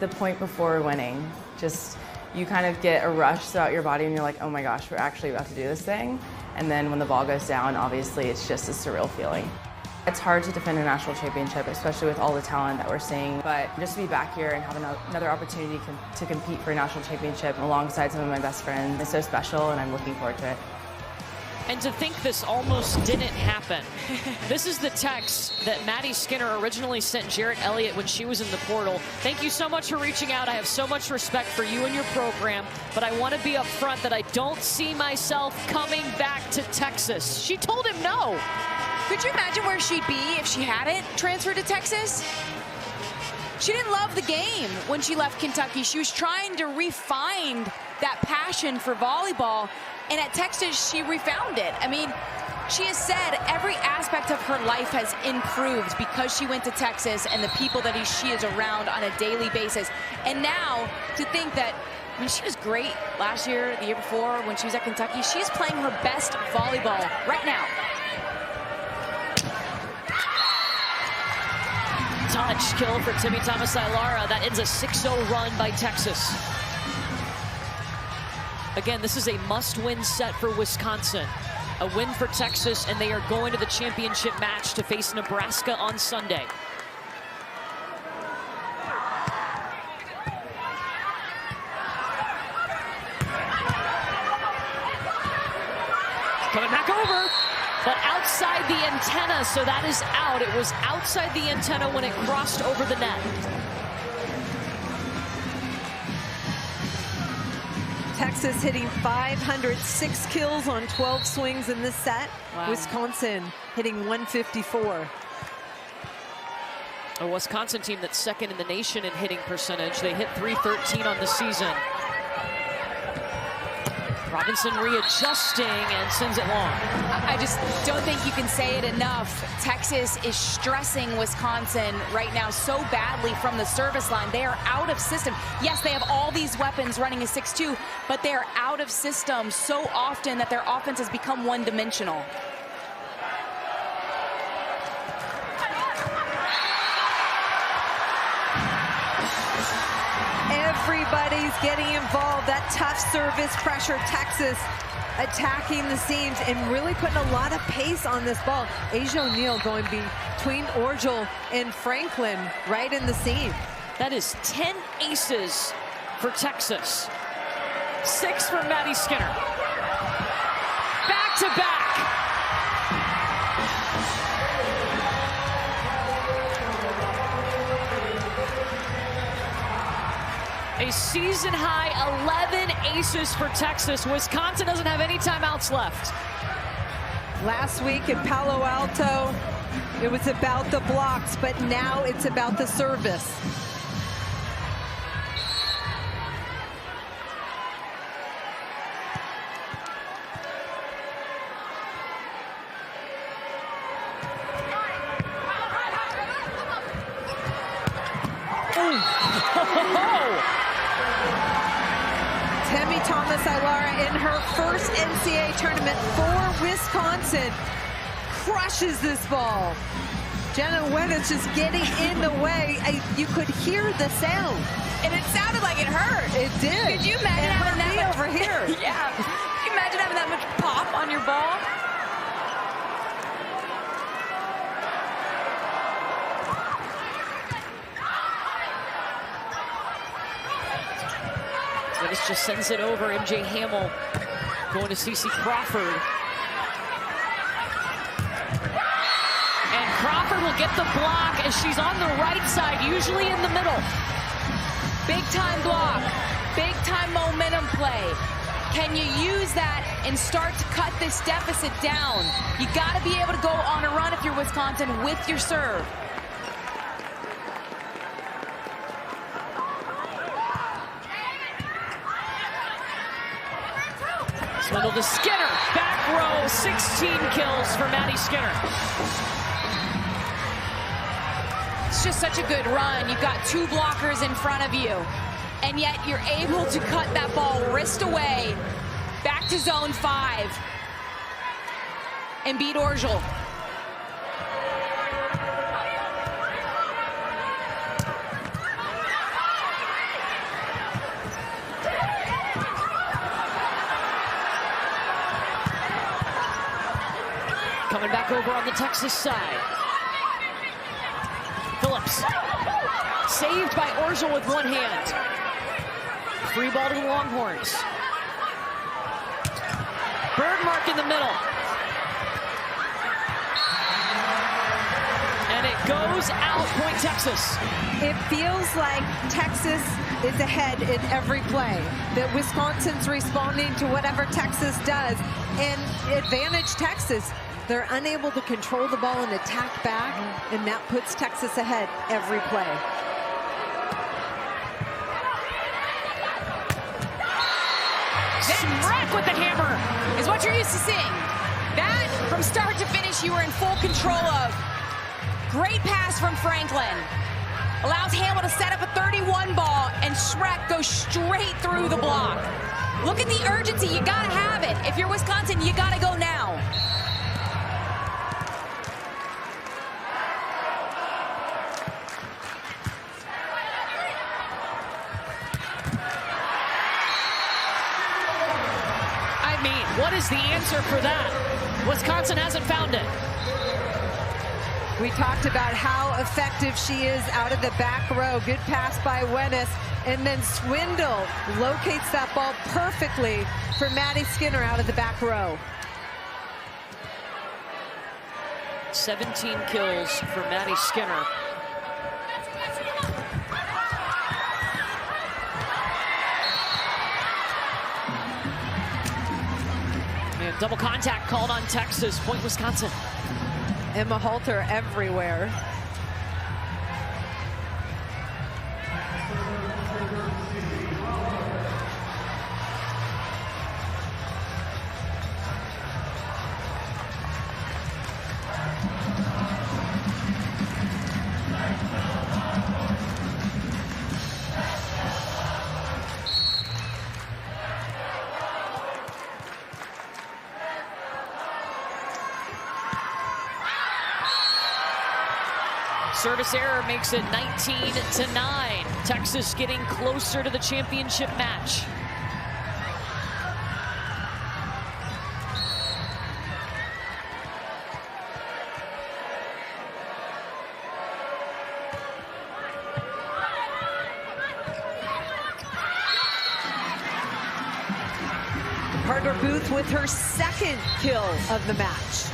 The point before winning, just you kind of get a rush throughout your body and you're like, oh my gosh, we're actually about to do this thing. And then when the ball goes down, obviously it's just a surreal feeling. It's hard to defend a national championship, especially with all the talent that we're seeing, but just to be back here and have another opportunity to compete for a national championship alongside some of my best friends is so special, and I'm looking forward to it. And to think this almost didn't happen. This is the text that Maddie Skinner originally sent Jarrett Elliott when she was in the portal. Thank you so much for reaching out. I have so much respect for you and your program, but I want to be upfront that I don't see myself coming back to Texas. She told him no. Could you imagine where she'd be if she hadn't transferred to Texas? She didn't love the game when she left Kentucky. She was trying to refine that passion for volleyball, and at Texas, she refound it. I mean, she has said every aspect of her life has improved because she went to Texas and the people that she is around on a daily basis. And now to think that, I mean, she was great last year, the year before when she was at Kentucky. She's playing her best volleyball right now. Touch kill for Timmy Thomas-Ilara. That ends a 6-0 run by Texas. Again, this is a must-win set for Wisconsin. A win for Texas, and they are going to the championship match to face Nebraska on Sunday. Coming back over, but outside the antenna, so that is out. It was outside the antenna when it crossed over the net. Texas hitting 506 kills on 12 swings in this set. Wow. Wisconsin hitting 154. A Wisconsin team that's 2nd in the nation in hitting percentage. They hit .313 on the season. Robinson readjusting and sends it long. I just don't think you can say it enough. Texas is stressing Wisconsin right now so badly from the service line. They are out of system. Yes, they have all these weapons running a 6-2, but they are out of system so often that their offense has become one-dimensional. Everybody's getting involved. That tough service pressure. Texas attacking the seams and really putting a lot of pace on this ball. Asia O'Neal going between Orgel and Franklin right in the seam. That is 10 aces for Texas. 6 for Maddie Skinner. Back to back. A season-high 11 aces for Texas. Wisconsin doesn't have any timeouts left. Last week in Palo Alto, it was about the blocks, but now it's about the service. Timmy Thomas-Ilara in her first NCAA tournament for Wisconsin crushes this ball. Jenna Weddich is getting in the way. You could hear the sound. And it sounded like it hurt. It did. Could you imagine having that much over here? Yeah. Could you imagine having that much pop on your ball? Weddich Just sends it over. MJ Hamill going to Cece Crawford. And Crawford will get the block as she's on the right side, usually in the middle. Big time block, big time momentum play. Can you use that and start to cut this deficit down? You got to be able to go on a run if you're Wisconsin with your serve. Swindle to Skinner, back row, 16 kills for Maddie Skinner. It's just such a good run. You've got two blockers in front of you, and yet you're able to cut that ball wrist away, back to zone 5, and beat Orgel. Coming back over on the Texas side. Phillips, saved by Orgel with one hand. Free ball to the Longhorns. Bergmark in the middle. And it goes out, point Texas. It feels like Texas is ahead in every play. That Wisconsin's responding to whatever Texas does. And advantage Texas. They're unable to control the ball and attack back, and that puts Texas ahead every play. Rack with the hammer is what you're used to seeing. That, from start to finish, you were in full control of. Great pass from Franklin. Allows Hamill to set up a 31 ball, and Schreck goes straight through the block. Look at the urgency. You got to have it. If you're Wisconsin, you got to go now. What is the answer for that? Wisconsin hasn't found it. We talked about how effective she is out of the back row. Good pass by Wennes. And then Swindle locates that ball perfectly for Maddie Skinner out of the back row. 17 kills for Maddie Skinner. And double contact called on Texas. Point Wisconsin. Emma Halter everywhere. Service error makes it 19-9. Texas getting closer to the championship match. Carter Booth with her second kill of the match.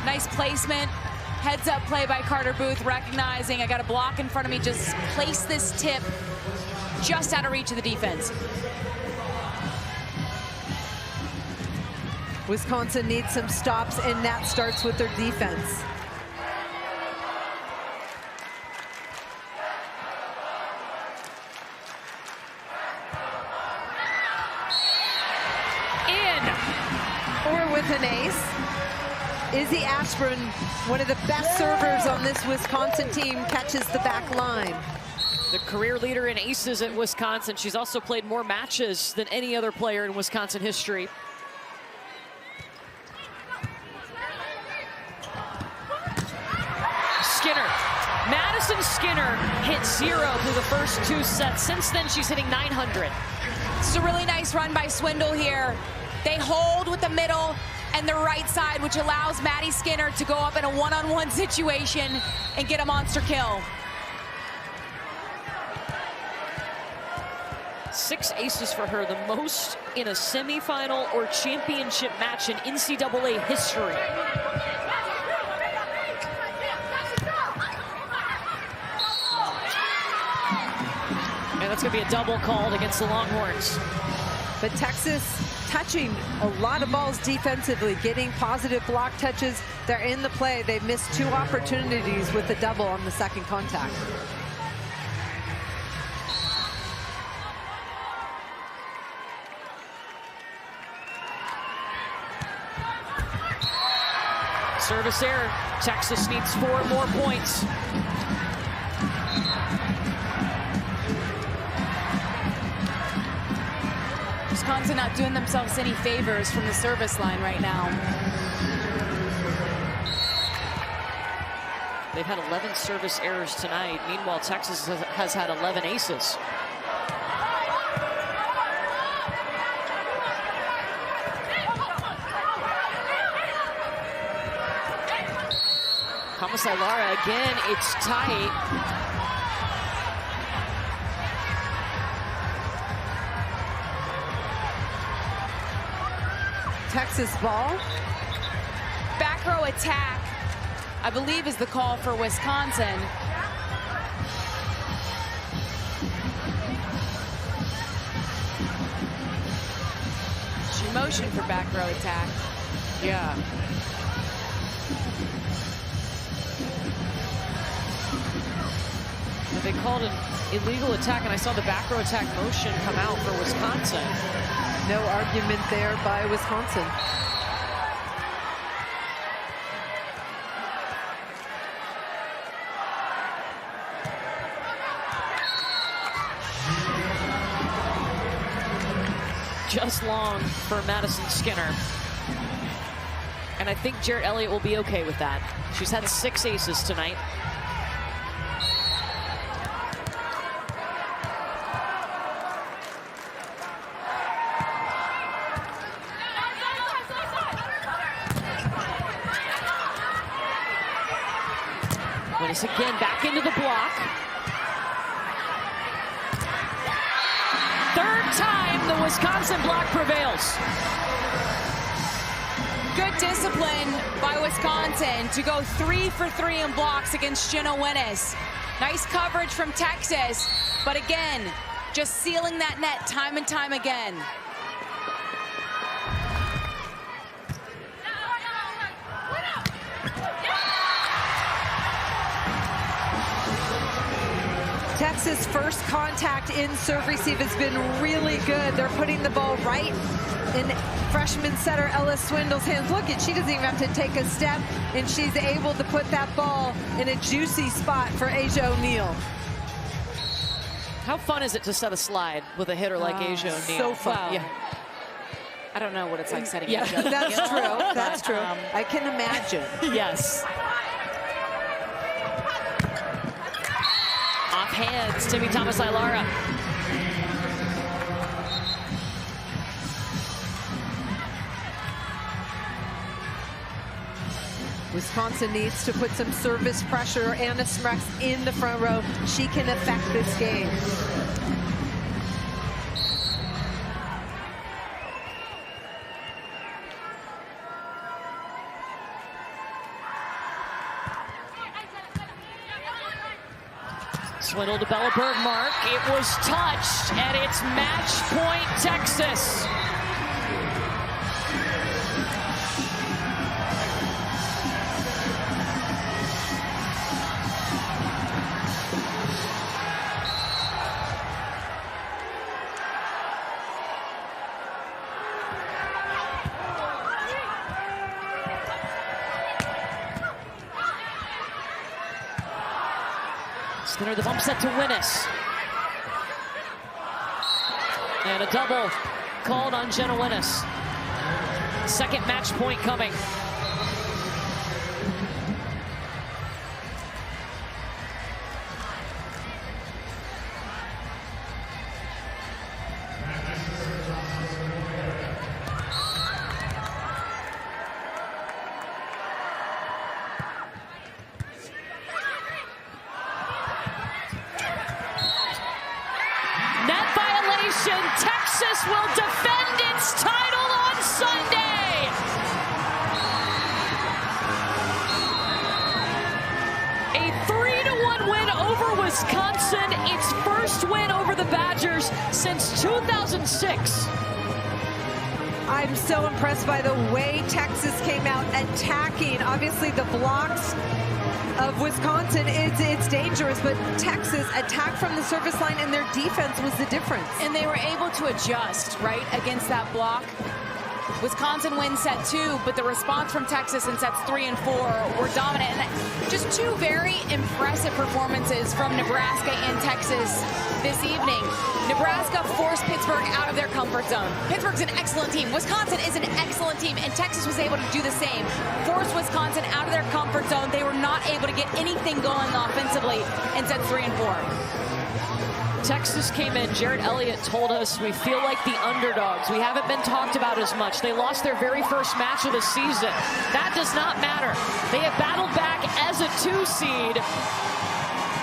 Nice placement. Heads up play by Carter Booth, recognizing I got a block in front of me, just place this tip just out of reach of the defense. Wisconsin needs some stops, and that starts with their defense. Or with an ace. Izzy Ashburn, one of the best servers on this Wisconsin team, catches the back line. The career leader in aces at Wisconsin. She's also played more matches than any other player in Wisconsin history. Skinner. Madison Skinner hit 0 through the first 2 sets. Since then, she's hitting 900. This is a really nice run by Swindle here. They hold with the middle and the right side, which allows Maddie Skinner to go up in a one-on-one situation and get a monster kill. 6 aces for her, the most in a semifinal or championship match in NCAA history. And that's going to be a double called against the Longhorns. But Texas touching a lot of balls defensively, getting positive block touches. They're in the play. They missed 2 opportunities with the double on the second contact. Service error. Texas needs 4 more points. Wisconsin not doing themselves any favors from the service line right now. They've had 11 service errors tonight. Meanwhile, Texas has had 11 aces. Thomas-Ilara again, it's tight. Texas ball. Back row attack, I believe, is the call for Wisconsin. She motioned for back row attack. Yeah. But they called an illegal attack, and I saw the back row attack motion come out for Wisconsin. No argument there by Wisconsin. Just long for Madison Skinner. And I think Jarrett Elliott will be okay with that. She's had 6 aces tonight. Winnis again back into the block. Third time the Wisconsin block prevails. Good discipline by Wisconsin to go 3 for 3 in blocks against Jenna Winnis. Nice coverage from Texas, but again, just sealing that net time and time again. Texas' first contact in serve receive has been really good. They're putting the ball right in freshman setter Ella Swindle's hands. Look, she doesn't even have to take a step, and she's able to put that ball in a juicy spot for Asia O'Neal. How fun is it to set a slide with a hitter like Asia O'Neal? So fun. Wow. Yeah. I don't know what it's like setting Yeah. Asia. That's true. That's true. I can imagine. Yes. Off hands, Timmy Thomas-Ilara. Wisconsin needs to put some service pressure. Anna Smrex in the front row. She can affect this game. Swindle to Bella Bergmark. It was touched, and it's match point Texas. Skinner the bump set to Winnis. And a double called on Jenna Winnis. Second match point coming. the Badgers since 2006. I'm so impressed by the way Texas came out attacking. Obviously, the blocks of Wisconsin, it's dangerous, but Texas attacked from the service line, and their defense was the difference. And they were able to adjust, right, against that block. Wisconsin wins set 2, but the response from Texas in sets 3 and 4 were dominant. And just two very impressive performances from Nebraska and Texas this evening. Nebraska forced Pittsburgh out of their comfort zone. Pittsburgh's an excellent team. Wisconsin is an excellent team, and Texas was able to do the same. Forced Wisconsin out of their comfort zone. They were not able to get anything going offensively in sets 3 and 4. Texas came in, Jarrett Elliott told us we feel like the underdogs. We haven't been talked about as much. They lost their very first match of the season. That does not matter. They have battled back as a 2 seed,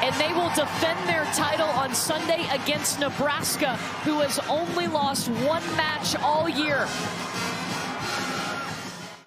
and they will defend their title on Sunday against Nebraska, who has only lost 1 match all year.